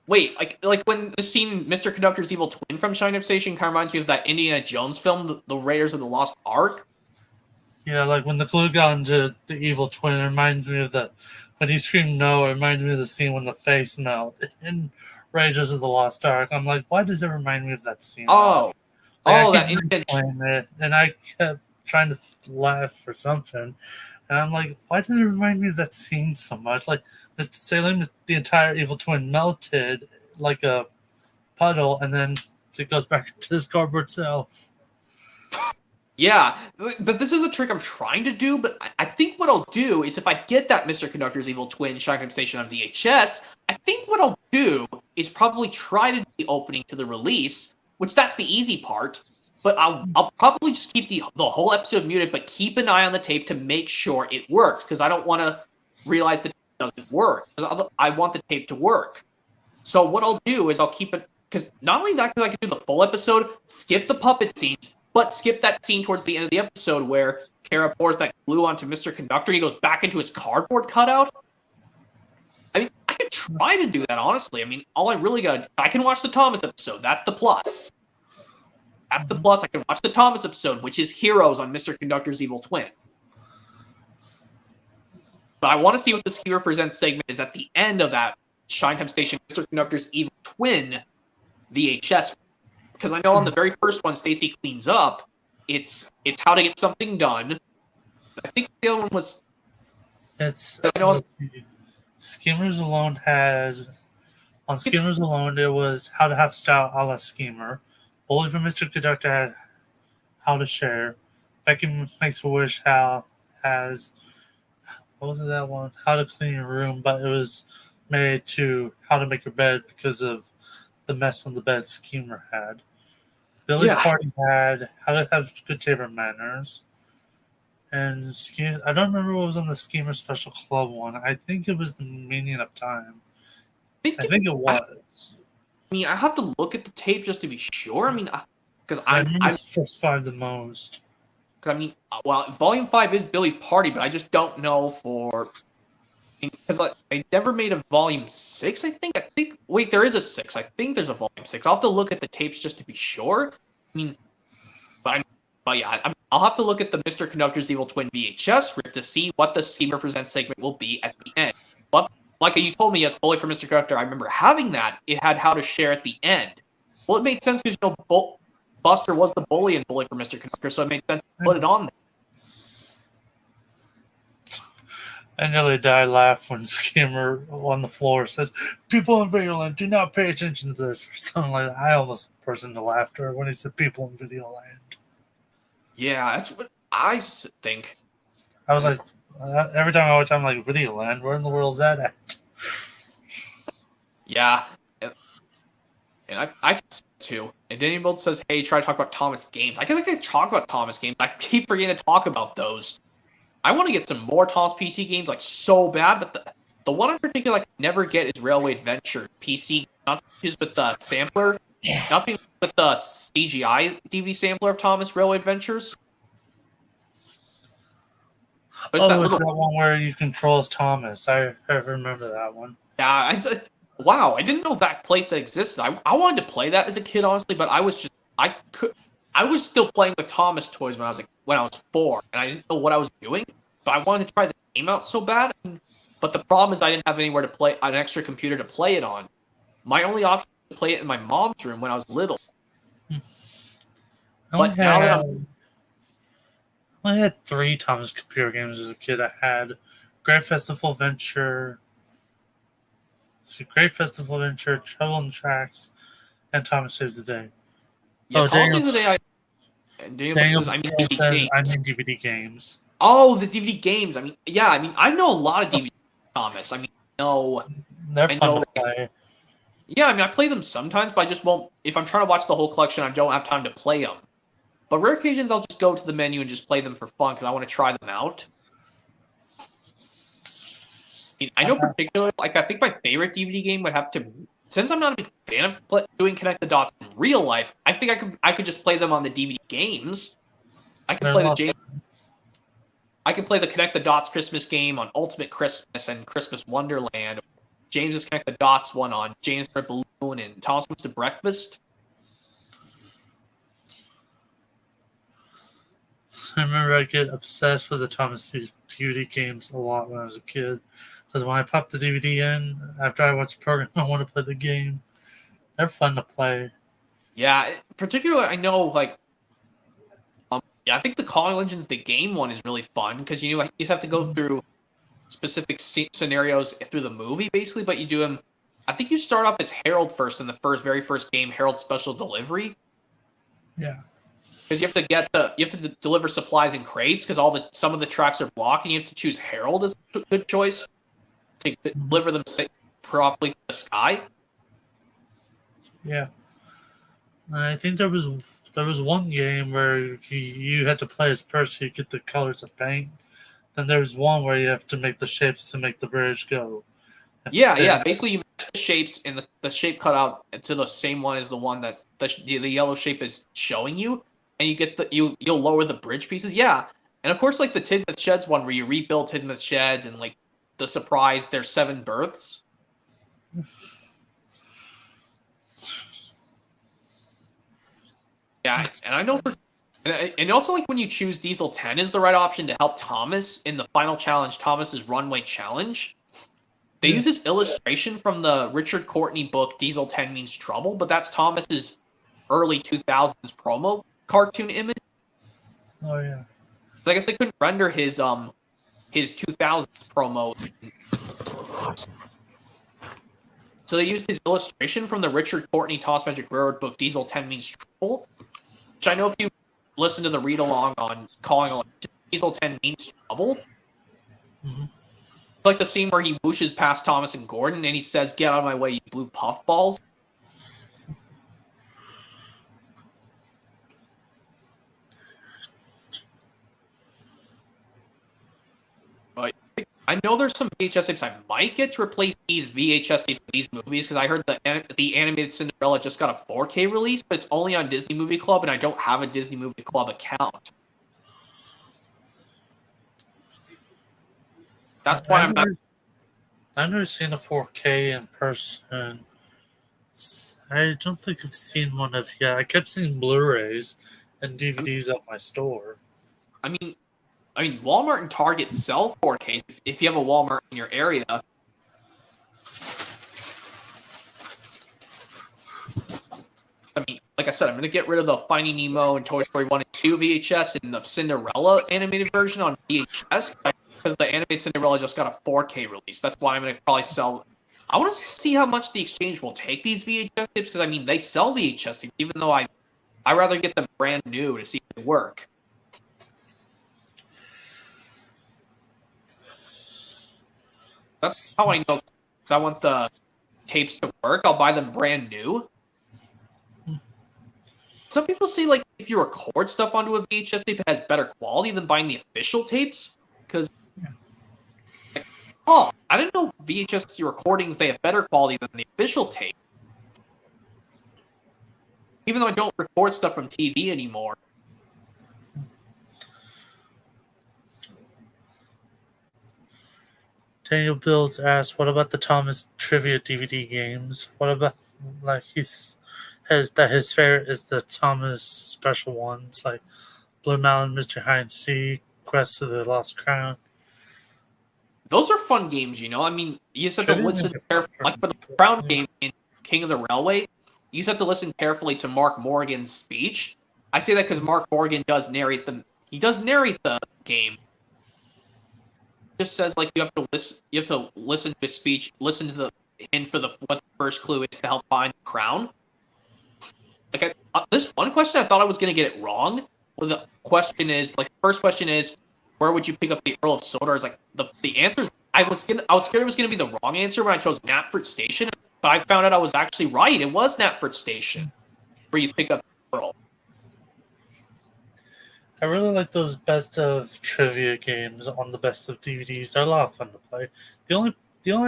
Wait, like when the scene Mr. Conductor's Evil Twin from Shining Temptation kind of reminds me of that Indiana Jones film, the Raiders of the Lost Ark. Yeah, like when the glue got into the Evil Twin, it reminds me of when he screamed no, it reminds me of the scene when the face melted in Raiders of the Lost Ark. I'm like, why does it remind me of that scene? That Indiana. And I kept trying to laugh or something. And I'm like, why does it remind me of that scene so much? Like, Mr. Salem, the entire Evil Twin melted like a puddle, and then it goes back into his cardboard self. Yeah, but this is a trick I'm trying to do, but I think what I'll do is if I get that Mr. Conductor's Evil Twin Shining Temptation on VHS, I think what I'll do is probably try to do the opening to the release, which that's the easy part, but I'll probably just keep the whole episode muted, but keep an eye on the tape to make sure it works, because I don't want to realize that it doesn't work. I want the tape to work. So what I'll do is I'll keep it, because not only that, because I can do the full episode, skip the puppet scenes, but skip that scene towards the end of the episode where Kara pours that glue onto Mr. Conductor and he goes back into his cardboard cutout. I mean, I could try to do that, honestly. I mean, I can watch the Thomas episode. That's the plus. That's the plus. I can watch the Thomas episode, which is Heroes on Mr. Conductor's Evil Twin. But I want to see what the Ski Represents segment is at the end of that Shining Temptation Mr. Conductor's Evil Twin VHS. Because I know on the very first one, Stacy cleans up. It's how to get something done. I think the other one was. Schemers Alone had. On Schemers Alone, it was How to Have Style a la Schemer. Bully for Mr. Conductor had How to Share. Becky Makes a Wish has. What was that one? How to Clean Your Room, but it was made to How to Make Your Bed because of the mess on the bed Schemer had. Billy's Party had How to Have Good Table Manners. And I don't remember what was on the Schemer Special Club one. I think it was The Meaning of Time. I think it was. I mean, I have to look at the tape just to be sure. I mean, because I remember first five the most. I mean, well, Volume 5 is Billy's Party, but I just don't know for... Because I never made a Volume 6, I think. Wait, there is a 6. I think there's a Volume 6. I'll have to look at the tapes just to be sure. I mean, but yeah, I'll have to look at the Mr. Conductor's Evil Twin VHS rip to see what the Ski Represents segment will be at the end. But like you told me, yes, Bully for Mr. Conductor, I remember having that. It had How to Share at the end. Well, it made sense because, Buster was the bully in Bully for Mr. Conductor, so it made sense to put it on there. I nearly died laughing when Skimmer on the floor said, "People in Videoland, do not pay attention to this," or something like that. I almost burst into laughter when he said "people in Videoland." Yeah, that's what I think. I was like, every time I watch, I'm like, Videoland? Where in the world is that at? Yeah. And I can see it too. And Danny Bold says, hey, try to talk about Thomas games. I guess I could talk about Thomas games. I keep forgetting to talk about those. I want to get some more Thomas PC games like so bad, but the one in particular I can never get is Railway Adventure PC, not used with the sampler, not with the CGI DVD sampler of Thomas Railway Adventures. But it's Oh, it's that one where you control as Thomas. I remember that one. Yeah, wow, I didn't know that place existed. I wanted to play that as a kid, honestly, but I was still playing with Thomas toys when I was 4, and I didn't know what I was doing. But I wanted to try the game out so bad. But the problem is I didn't have anywhere to play an extra computer to play it on. My only option was to play it in my mom's room when I was little. But now that I only had 3 Thomas computer games as a kid. I had Great Festival Adventure, Trouble in the Tracks, and Thomas Saves the Day. Yeah, Thomas Saves the Day. Daniel says, I mean DVD games. Oh, the DVD games. I know a lot of DVD Thomas. They're fun to play. Yeah, I play them sometimes, but I just won't. If I'm trying to watch the whole collection, I don't have time to play them. But rare occasions, I'll just go to the menu and just play them for fun because I want to try them out. I know particularly, I think my favorite DVD game would have to, since I'm not a big fan of doing Connect the Dots in real life, I think I could just play them on the DVD games. I can play the Connect the Dots Christmas game on Ultimate Christmas and Christmas Wonderland. James's Connect the Dots one on James Red Balloon and Thomas Comes to Breakfast. I remember I get obsessed with the Thomas DVD games a lot when I was a kid. Because when I pop the DVD in, after I watch the program, I want to play the game. They're fun to play. Yeah, particularly, I know, I think the Calling Legends, the game one is really fun because you just have to go through specific scenarios through the movie, basically, but you do them. I think you start off as Harold first in the very first game, Harold Special Delivery. Yeah. Because you have to deliver supplies in crates because some of the tracks are blocked, and you have to choose Harold as a good choice to deliver them properly to the sky. Yeah. I think there was one game where you had to play as Percy to get the colors of paint. Then there was one where you have to make the shapes to make the bridge go. Yeah. Basically, you make the shapes and the shape cut out to the same one as the one that's the yellow shape is showing you, and you get you'll lower the bridge pieces. Yeah, and of course, like the Tidmouth Sheds one where you rebuild Tidmouth Sheds and like the surprise, there's 7 berths. Yeah, and I know and also like when you choose Diesel 10 is the right option to help Thomas in the final challenge, Thomas's Runway Challenge. They use this illustration from the Richard Courtney book Diesel 10 Means Trouble, but that's Thomas's early 2000s promo cartoon image. Oh yeah. I guess they couldn't render his 2000s promo. So they used his illustration from the Richard Courtney Toss Magic Railroad book Diesel 10 Means Trouble, which I know if you listen to the read-along on Calling Diesel 10 Means Trouble. Mm-hmm. It's like the scene where he whooshes past Thomas and Gordon and he says, "Get out of my way, you blue puffballs." But I know there's some VHS tapes I might get to replace these VHS tapes with these movies because I heard the animated Cinderella just got a 4K release, but it's only on Disney Movie Club, and I don't have a Disney Movie Club account. That's why I've never seen a 4K in person. I don't think I've seen one of yet. I kept seeing Blu-rays and DVDs at my store. I mean, Walmart and Target sell 4Ks if you have a Walmart in your area. I mean, like I said, I'm going to get rid of the Finding Nemo and Toy Story 1 and 2 VHS and the Cinderella animated version on VHS because the animated Cinderella just got a 4K release. That's why I'm going to probably sell. I want to see how much the exchange will take these VHS tapes because, they sell VHS tapes, even though I'd rather get them brand new to see if they work. That's how I know, because I want the tapes to work. I'll buy them brand new. Some people say, if you record stuff onto a VHS tape, it has better quality than buying the official tapes. Because, oh, I didn't know VHS recordings, they have better quality than the official tape. Even though I don't record stuff from TV anymore. Daniel Builds asks, what about the Thomas Trivia DVD games? What about, like, his favorite is the Thomas special ones, like Blue Mountain, Mr. Hide and Seek, Quest of the Lost Crown. Those are fun games, you know? I mean, you just have to Trivia listen games are carefully. fun. Like for the Crown game in King of the Railway, you just have to listen carefully to Mark Morgan's speech. I say that because Mark Morgan does narrate the game. Just says like you have to listen to his speech, listen to the hint for what the first clue is to help find the crown. Like this one question, I thought I was gonna get it wrong. Well, the question is like the first question is, where would you pick up the Earl of Sodor? Is like the answer is I was scared it was gonna be the wrong answer when I chose Knapford Station, but I found out I was actually right. It was Knapford Station where you pick up the Earl. I really like those best of trivia games on the best of DVDs. They're a lot of fun to play. The only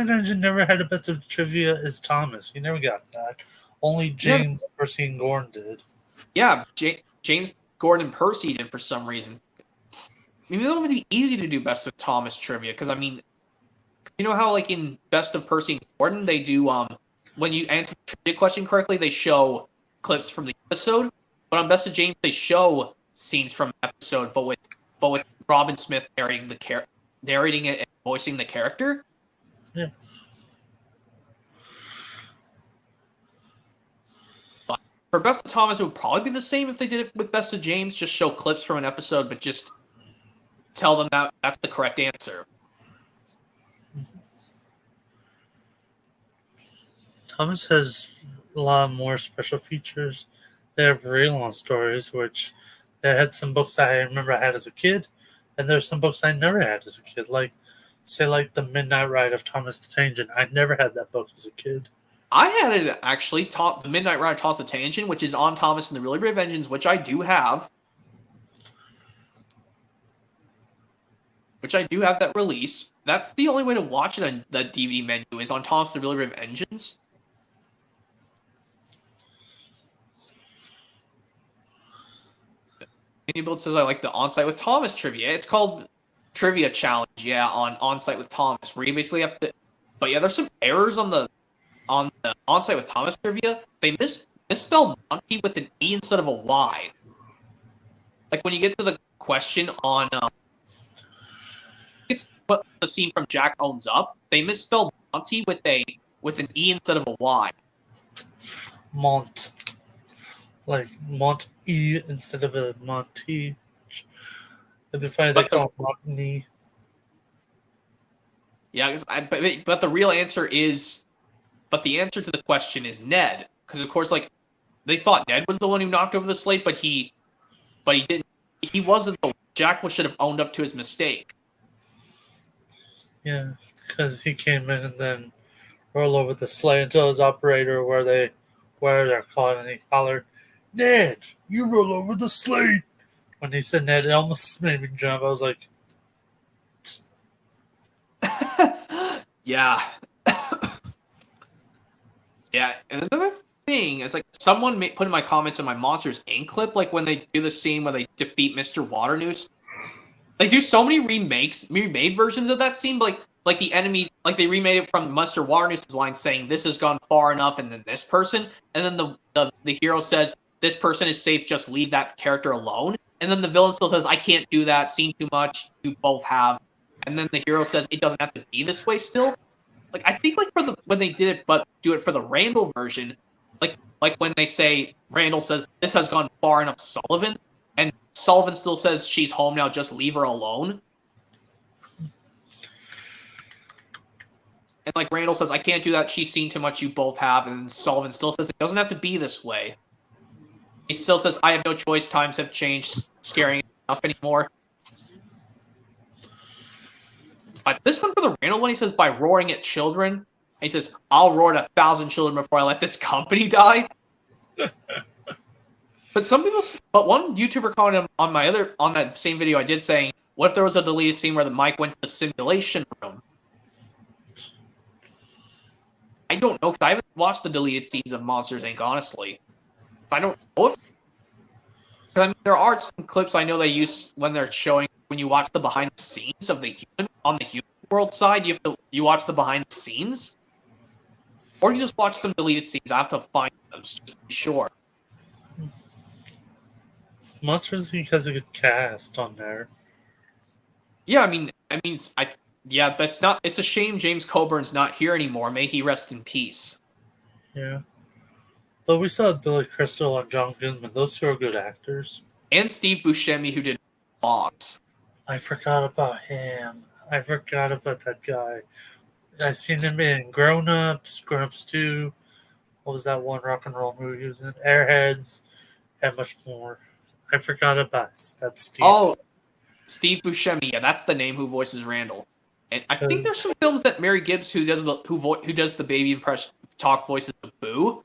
dungeon never had a best of trivia is Thomas. He never got that. Only James, Percy, and Gordon did. Yeah, James, Gordon, and Percy did for some reason. Maybe that would be easy to do best of Thomas trivia because I mean, you know how like in best of Percy and Gordon they do when you answer the trivia question correctly they show clips from the episode, but on best of James they show scenes from the episode, but with Robin Smith narrating it and voicing the character. Yeah. But for Best of Thomas, it would probably be the same if they did it with Best of James. Just show clips from an episode, but just tell them that that's the correct answer. Thomas has a lot more special features. They have very long stories, which they had some books I remember I had as a kid, and there's some books I never had as a kid, like the Midnight Ride of Thomas the Tangen. I never had that book as a kid. I had it actually, the Midnight Ride of Thomas the Tangen, which is on Thomas and the Really Brave Engines, which I do have. Which I do have that release. That's the only way to watch it on the DVD menu is on Thomas and the Really Brave Engines. Build says I like the On-Site with Thomas trivia. It's called Trivia Challenge, yeah, on On-Site with Thomas, where you basically have to. But yeah, there's some errors on the On-Site with Thomas trivia. They misspell monkey with an E instead of a Y. Like when you get to the question on, it's what the scene from Jack Owns Up. They misspelled Monty with an E instead of a Y. Mont. Like Mont E instead of a Monty. It'd be funny they call it Montney. Yeah, but the real answer is, but the answer to the question is Ned, because of course, like they thought Ned was the one who knocked over the slate, but he didn't. He wasn't. Jack should have owned up to his mistake. Yeah, because he came in and then rolled over the sleigh until his operator where they're calling and he hollered, "Ned, you roll over the slate." When he said Ned, it almost made me jump. I was like, yeah. Yeah, and another thing is like someone put in my comments in my Monsters Inc. clip, like when they do the scene where they defeat Mr. Waternoose. They do so many remade versions of that scene, but like the enemy, like they remade it from Mr. Waternoose's line saying this has gone far enough, and then this person, and then the hero says this person is safe, just leave that character alone, and then the villain still says I can't do that, seen too much, you both have, and then the hero says it doesn't have to be this way still. Like I think like when they did it, but do it for the Randall version, like when they say Randall says this has gone far enough, Sullivan, and Sullivan still says she's home now, just leave her alone. And like Randall says, I can't do that, she's seen too much, you both have, and Sullivan still says it doesn't have to be this way. He still says, I have no choice, times have changed, scaring enough anymore. But this one for the Randall one, he says, by roaring at children. And he says, I'll roar at 1,000 children before I let this company die. But one YouTuber commented on that same video I did saying, What if there was a deleted scene where the Mike went to the simulation room? I don't know, because I haven't watched the deleted scenes of Monsters, Inc., honestly. I don't know if... I mean, there are some clips I know they use when they're showing, when you watch the behind the scenes of the human, on the human world side, you watch the behind the scenes, or you just watch some deleted scenes. I have to find them, just to be sure. Monsters Inc. has a good cast on there. Yeah, I mean, yeah, that's not. It's a shame James Coburn's not here anymore. May he rest in peace. Yeah, but we still have Billy Crystal and John Goodman. Those two are good actors. And Steve Buscemi, who did Fox. I forgot about him. I forgot about that guy. I've seen him in Grown Ups, Grown Ups 2. What was that one rock and roll movie he was in? Airheads, and much more. I forgot about it. That's Steve. Oh, Steve Buscemi. Yeah, that's the name who voices Randall. And I think there's some films that Mary Gibbs, who does the baby impression talk voices of Boo.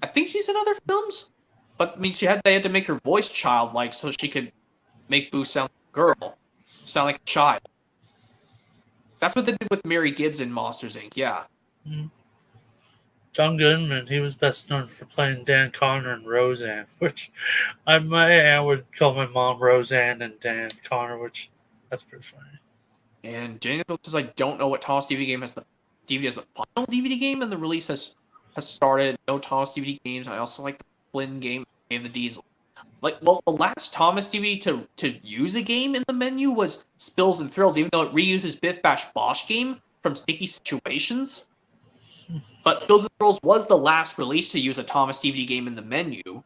I think she's in other films, but I mean, they had to make her voice childlike so she could make Boo sound like a girl, sound like a child. That's what they did with Mary Gibbs in Monsters Inc. Yeah. Mm-hmm. John Goodman, he was best known for playing Dan Connor in Roseanne, which my aunt would call my mom Roseanne and Dan Connor, which that's pretty funny. And Daniel says, I don't know what Thomas DVD game has the final DVD game, and the release has started. No Thomas DVD games. I also like the Flynn game and the Diesel. The last Thomas DVD to use a game in the menu was Spills and Thrills, even though it reuses Biff Bash Bosh game from Sticky Situations. But Spills and Thrills was the last release to use a Thomas DVD game in the menu.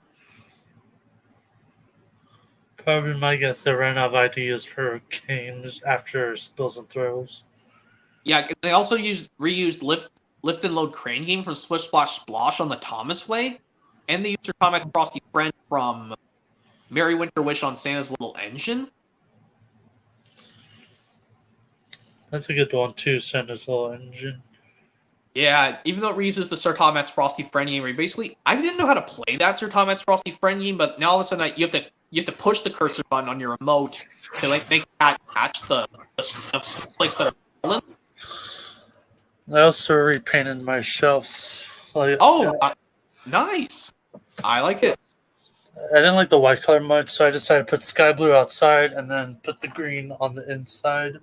Probably my guess they ran out of ideas for games after Spills and Thrills. Yeah, they also reused Lift and Load Crane game from Splish Splash Splosh on the Thomas way, and they used her Comics Frosty Friend from Merry Winter Wish on Santa's Little Engine. That's a good one too, Santa's Little Engine. Yeah, even though it reuses the Sir Todd Matt's Frosty Friend game, where basically I didn't know how to play that Sir Todd Matt's Frosty Friend game, but now all of a sudden you have to push the cursor button on your remote to make that catch the snowflakes that are falling. I also repainted my shelf. Nice. I like it. I didn't like the white color much, so I decided to put sky blue outside and then put the green on the inside.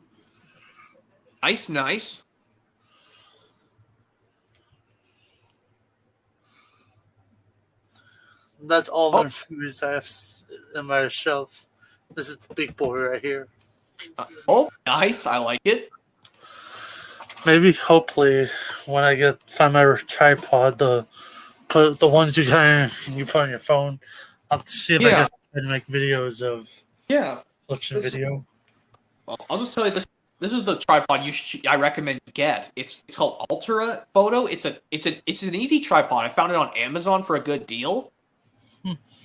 Nice. That's all the movies I have in my shelf. This is the big boy right here. Nice. I like it. Maybe, hopefully, when I find my tripod, the ones you put on your phone, I'll see if I can make videos of watching video. I'll just tell you this. This is the tripod I recommend you get. It's called Ultra Photo. It's an easy tripod. I found it on Amazon for a good deal.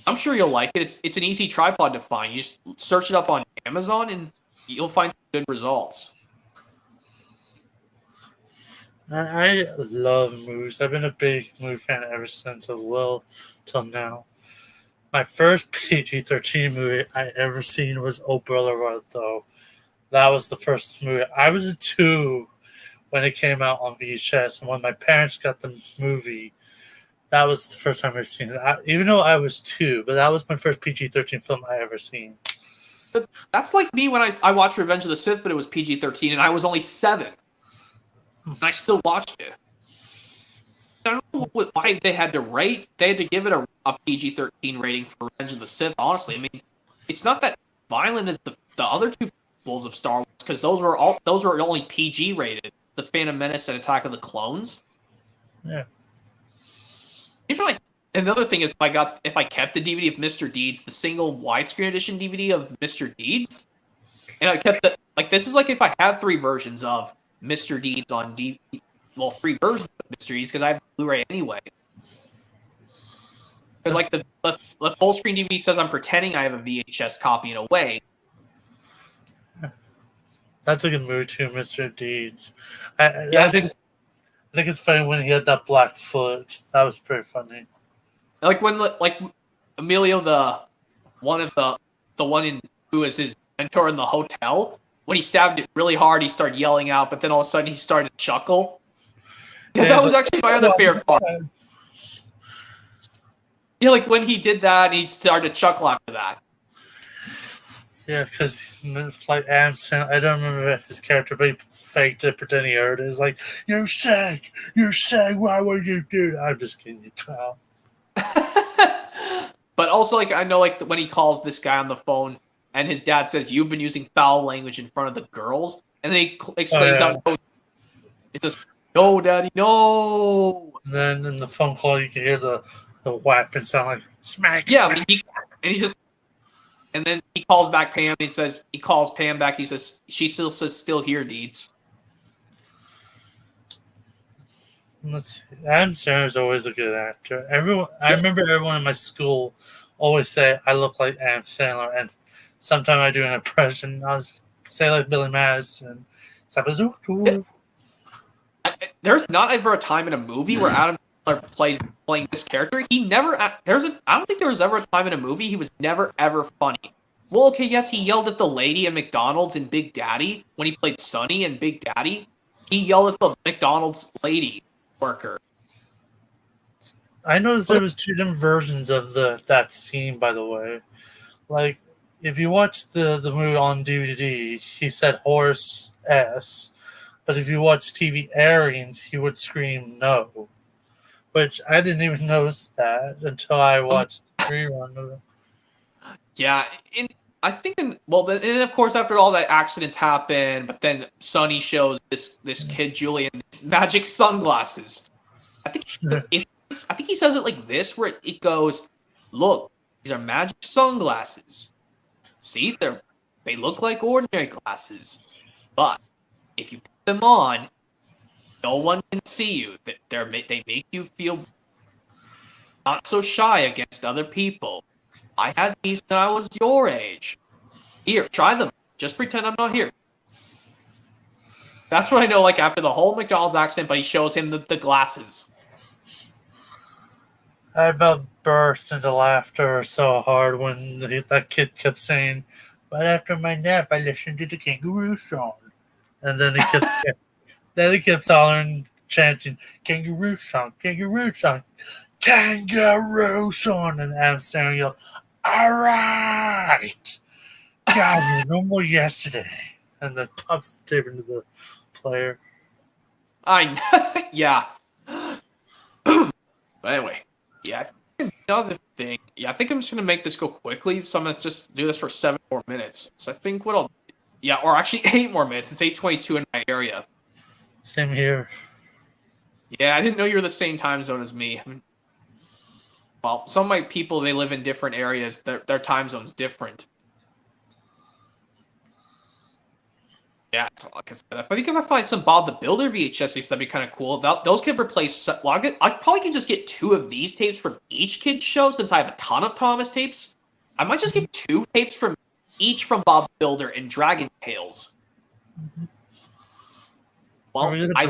I'm sure you'll like it. It's an easy tripod to find. You just search it up on Amazon and you'll find some good results. I love movies. I've been a big movie fan ever since I was little till now. My first PG-13 movie I ever seen was Oh Brother, though. That was the first movie. I was 2 when it came out on VHS, and when my parents got the movie, that was the first time I've seen it. Even though I was 2, but that was my first PG-13 film I ever seen. But that's like me when I watched Revenge of the Sith, but it was PG-13, and I was only 7. And I still watched it. I don't know why they had to give it a PG-13 rating for Revenge of the Sith, honestly. I mean, it's not that violent as the other 2 sequels of Star Wars, because those were only PG rated. The Phantom Menace and Attack of the Clones. Yeah. Even another thing is if I kept the DVD of Mr. Deeds, the single widescreen edition DVD of Mr. Deeds, and I kept this is like if I had 3 versions of Mr. Deeds on DVD. Well, 3 versions of Mr. Deeds because I have Blu-ray anyway. Because the full screen DVD says I'm pretending I have a VHS copy in a way. That's a good movie too, Mr. Deeds. I think it's funny when he had that black foot. That was pretty funny. Like when Emilio, the one in who is his mentor in the hotel. When he stabbed it really hard, he started yelling out, but then all of a sudden he started to chuckle. Yeah, that was actually my other favorite part. Yeah, like when he did that, he started to chuckle after that. Yeah, because it's like Adam Sandler. I don't remember his character, but he faked it, pretending he heard it. It's like, you're sick, why would you do that? I'm just kidding, you pal. But also, like, I know, like, when he calls this guy on the phone, and his dad says, "You've been using foul language in front of the girls," and then he exclaims out, "It says, no, Daddy, no!" And then in the phone call, you can hear the weapon sound like smack. Yeah, I mean, and then he calls back Pam. He calls Pam back. He says, she still says, "Still here, Deeds." Let's see. Adam Sandler is always a good actor. I remember everyone in my school always say I look like Adam Sandler, and sometimes I do an impression. I'll say like Billy Madison. There's not ever a time in a movie where Adam Sandler playing this character. I don't think there was ever a time in a movie he was never ever funny. Well, okay, yes, he yelled at the lady at McDonald's in Big Daddy when he played Sonny in Big Daddy. He yelled at the McDonald's lady worker. I noticed there was two different versions of that scene, by the way. Like, if you watch the movie on DVD, he said horse S, but if you watch TV airings, he would scream no. Which I didn't even notice that until I watched the rerun of it. Yeah, and then of course after all that accidents happen, but then Sonny shows this kid Julian these magic sunglasses. I think he says it like this, where it goes, "Look, these are magic sunglasses. See, they look like ordinary glasses, but if you put them on, no one can see you. They make you feel not so shy against other people. I had these when I was your age. Here, try them. Just pretend I'm not here." That's what I know, like, after the whole McDonald's accident, but he shows him the glasses. I about burst into laughter so hard when that kid kept saying, "But after my nap, I listened to the kangaroo song." And then he kept hollering, chanting, "Kangaroo song, kangaroo song, kangaroo song." And Adam Sandler yelled, "All right. God, you're no more yesterday." And then pops the tape into the player. Yeah. But anyway, yeah. Another thing. Yeah, I think I'm just gonna make this go quickly, so I'm gonna just do this for 7 more minutes. So I think or actually 8 more minutes. It's 8:22 in my area. Same here. Yeah, I didn't know you were the same time zone as me. Well, some of my people, they live in different areas. Their time zone's different. Yeah, so like I said, I think if I find some Bob the Builder VHS tapes, that'd be kind of cool. Those could replace. Well, I probably can just get 2 of these tapes from each kid's show, since I have a ton of Thomas tapes. I might just get 2 tapes from each from Bob the Builder and Dragon Tales. Well, I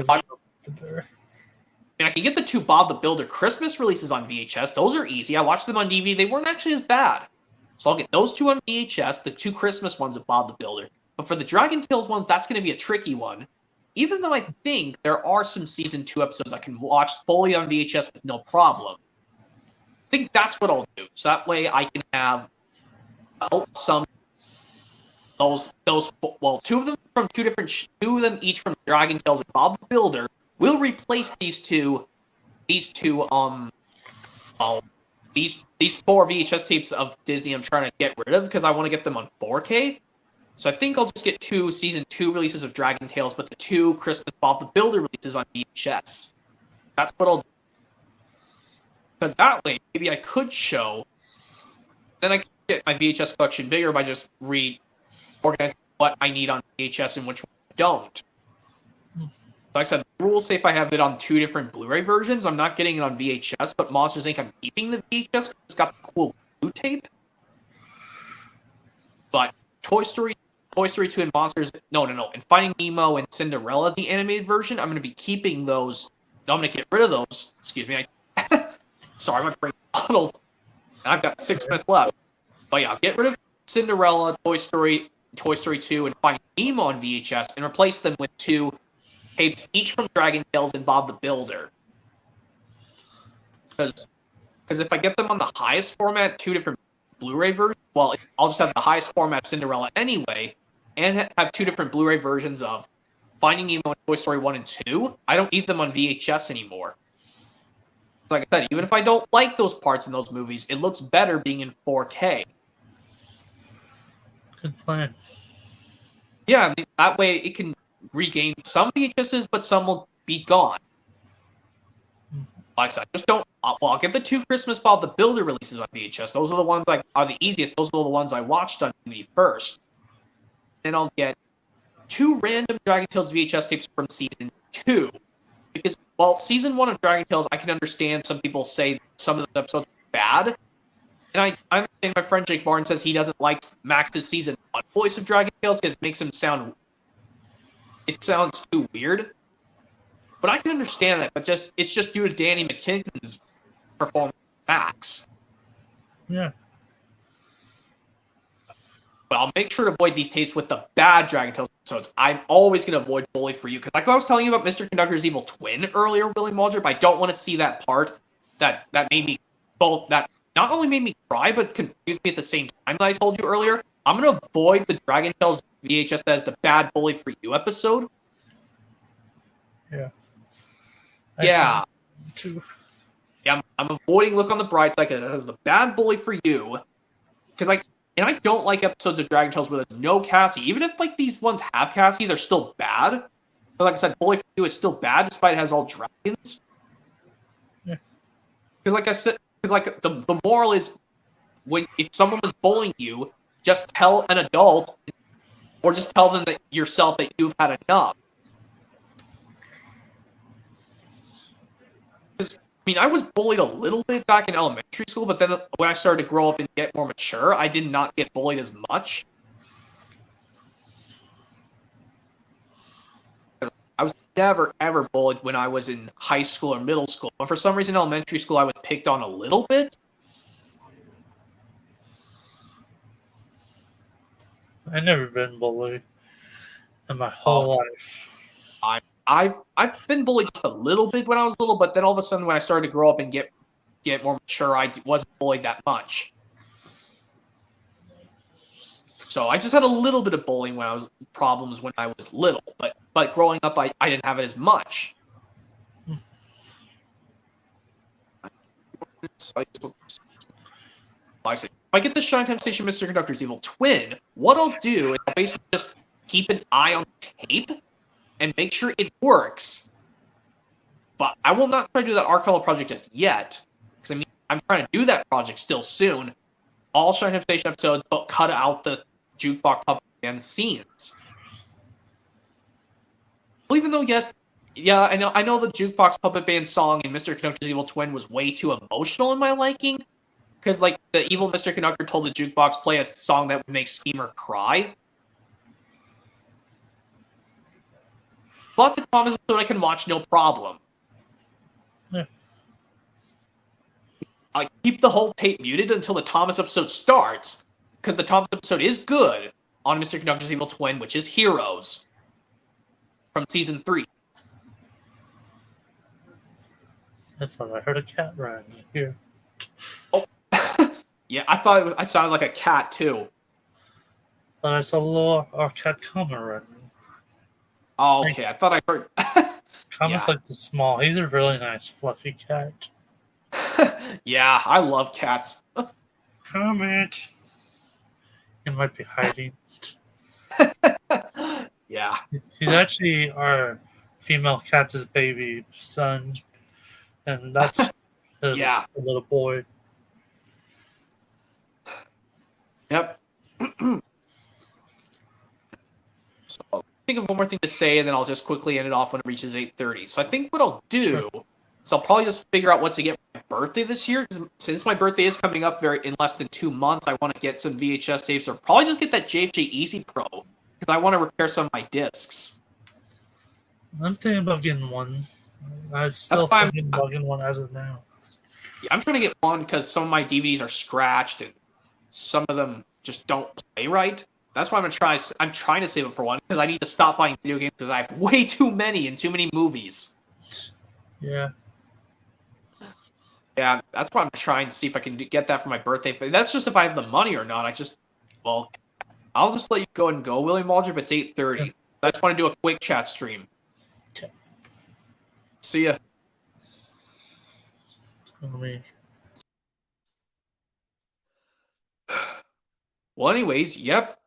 can get the 2 Bob the Builder Christmas releases on VHS. Those are easy. I watched them on DVD. They weren't actually as bad. So I'll get those 2 on VHS, the 2 Christmas ones of Bob the Builder. But for the Dragon Tales ones, that's going to be a tricky one. Even though I think there are some Season 2 episodes I can watch fully on VHS with no problem. I think that's what I'll do. So that way I can have those 2 of them from 2 of them each from Dragon Tales and Bob the Builder will replace these 4 VHS tapes of Disney I'm trying to get rid of because I want to get them on 4K. So I think I'll just get 2 Season 2 releases of Dragon Tales, but the 2 Christmas Bob the Builder releases on VHS. That's what I'll do. Because that way, maybe I could show, then I can get my VHS collection bigger by just reorganizing what I need on VHS and which one I don't. Like I said, the rules say if I have it on 2 different Blu-ray versions, I'm not getting it on VHS, but Monsters Inc. I'm keeping the VHS because it's got the cool blue tape. But Toy Story 2 and Monsters, no, and Finding Nemo and Cinderella, the animated version, I'm going to be keeping those. No, I'm going to get rid of those. Excuse me. Sorry, my brain muddled. I've got 6 minutes left. But yeah, I'll get rid of Cinderella, Toy Story, Toy Story 2 and Finding Nemo on VHS and replace them with 2 tapes, each from Dragon Tales and Bob the Builder. Because if I get them on the highest format, 2 different Blu-ray versions, well, I'll just have the highest format Cinderella anyway, and have 2 different Blu-ray versions of Finding Nemo and Toy Story 1 and 2. I don't need them on VHS anymore. Like I said, even if I don't like those parts in those movies, it looks better being in 4K. Good plan. Yeah, I mean, that way it can regain some VHSs, but some will be gone. Like I said, I just don't. Well, I'll get the 2 Christmas Bob the Builder releases on VHS. Those are the ones that are the easiest. Those are the ones I watched on DVD first. Then I'll get 2 random Dragon Tales VHS tapes from season 2. Because, well, season 1 of Dragon Tales, I can understand some people say some of the episodes are bad. And I understand my friend Jake Barnes says he doesn't like Max's season 1 voice of Dragon Tales because it makes him sound. It sounds too weird. But I can understand that, but it's just due to Danny McKinon's performance Max. Yeah. But I'll make sure to avoid these tapes with the bad Dragon Tales episodes. I'm always going to avoid Bully for You, because like I was telling you about Mr. Conductor's evil twin earlier, Willie Waldrop, I don't want to see that part that made me both, that not only made me cry, but confused me at the same time that I told you earlier. I'm going to avoid the Dragon Tales VHS that has the bad Bully for You episode. Yeah. Yeah. Yeah, I'm avoiding Look on the Bright Side because it has the bad Bully for You. Because I don't like episodes of Dragon Tales where there's no Cassie. Even if like these ones have Cassie, they're still bad. But like I said, Bully for You is still bad despite it has all dragons. Yeah. Because like I said, the moral is if someone was bullying you, just tell an adult, or just tell them that yourself that you've had enough. I mean, I was bullied a little bit back in elementary school, but then when I started to grow up and get more mature, I did not get bullied as much. I was never, ever bullied when I was in high school or middle school. But for some reason, in elementary school, I was picked on a little bit. I've never been bullied in my whole life. I've been bullied just a little bit when I was little, but then all of a sudden when I started to grow up and get more mature, I wasn't bullied that much. So I just had a little bit of bullying problems when I was little, but growing up I didn't have it as much. If I get the Shine Time Station Mr. Conductor's evil twin, what I'll do is I'll basically just keep an eye on the tape and make sure it works. But I will not try to do that Archival project just yet, because I mean, I'm trying to do that project still soon. All Shine Time Station episodes, but cut out the Jukebox Puppet Band scenes. Well, even though, I know the Jukebox Puppet Band song in Mr. Conductor's Evil Twin was way too emotional in my liking, because like the evil Mr. Conductor told the jukebox play a song that would make Schemer cry. But the Thomas episode I can watch no problem. Yeah. I keep the whole tape muted until the Thomas episode starts, because the Thomas episode is good on Mr. Conductor's Evil Twin, which is Heroes from season 3. I thought I heard a cat running here. Oh, yeah, I sounded like a cat too. Thought I saw a little our cat Comet running. Oh, okay. I thought I heard. Comet's like the small. He's a really nice, fluffy cat. Yeah, I love cats. Comet. He might be hiding. Yeah. He's actually our female cat's baby son. And that's his little boy. Yep. So think of one more thing to say, and then I'll just quickly end it off when it reaches 8:30. So I think what I'll do is I'll probably just figure out what to get for my birthday this year. Since my birthday is coming up in less than 2 months, I want to get some VHS tapes, or probably just get that JFJ Easy Pro, because I want to repair some of my discs. I'm thinking about getting one. I'm still thinking about getting one as of now. Yeah, I'm trying to get one because some of my DVDs are scratched and some of them just don't play right. That's why I'm trying to save it for one because I need to stop buying video games because I have way too many and too many movies. Yeah. Yeah, that's why I'm trying to see if I can get that for my birthday. That's just if I have the money or not. Well, I'll just let you go and go, William Waldrop. It's 8:30. Yeah. I just want to do a quick chat stream. Okay. See ya. Well, anyways, yep.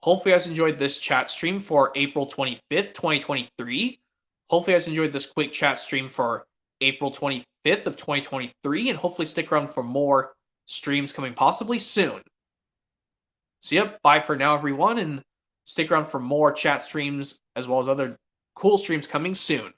Hopefully you guys enjoyed this chat stream for April 25th, 2023. Hopefully you guys enjoyed this quick chat stream for April 25th of 2023, and hopefully stick around for more streams coming possibly soon. So yep, bye for now, everyone, and stick around for more chat streams as well as other cool streams coming soon.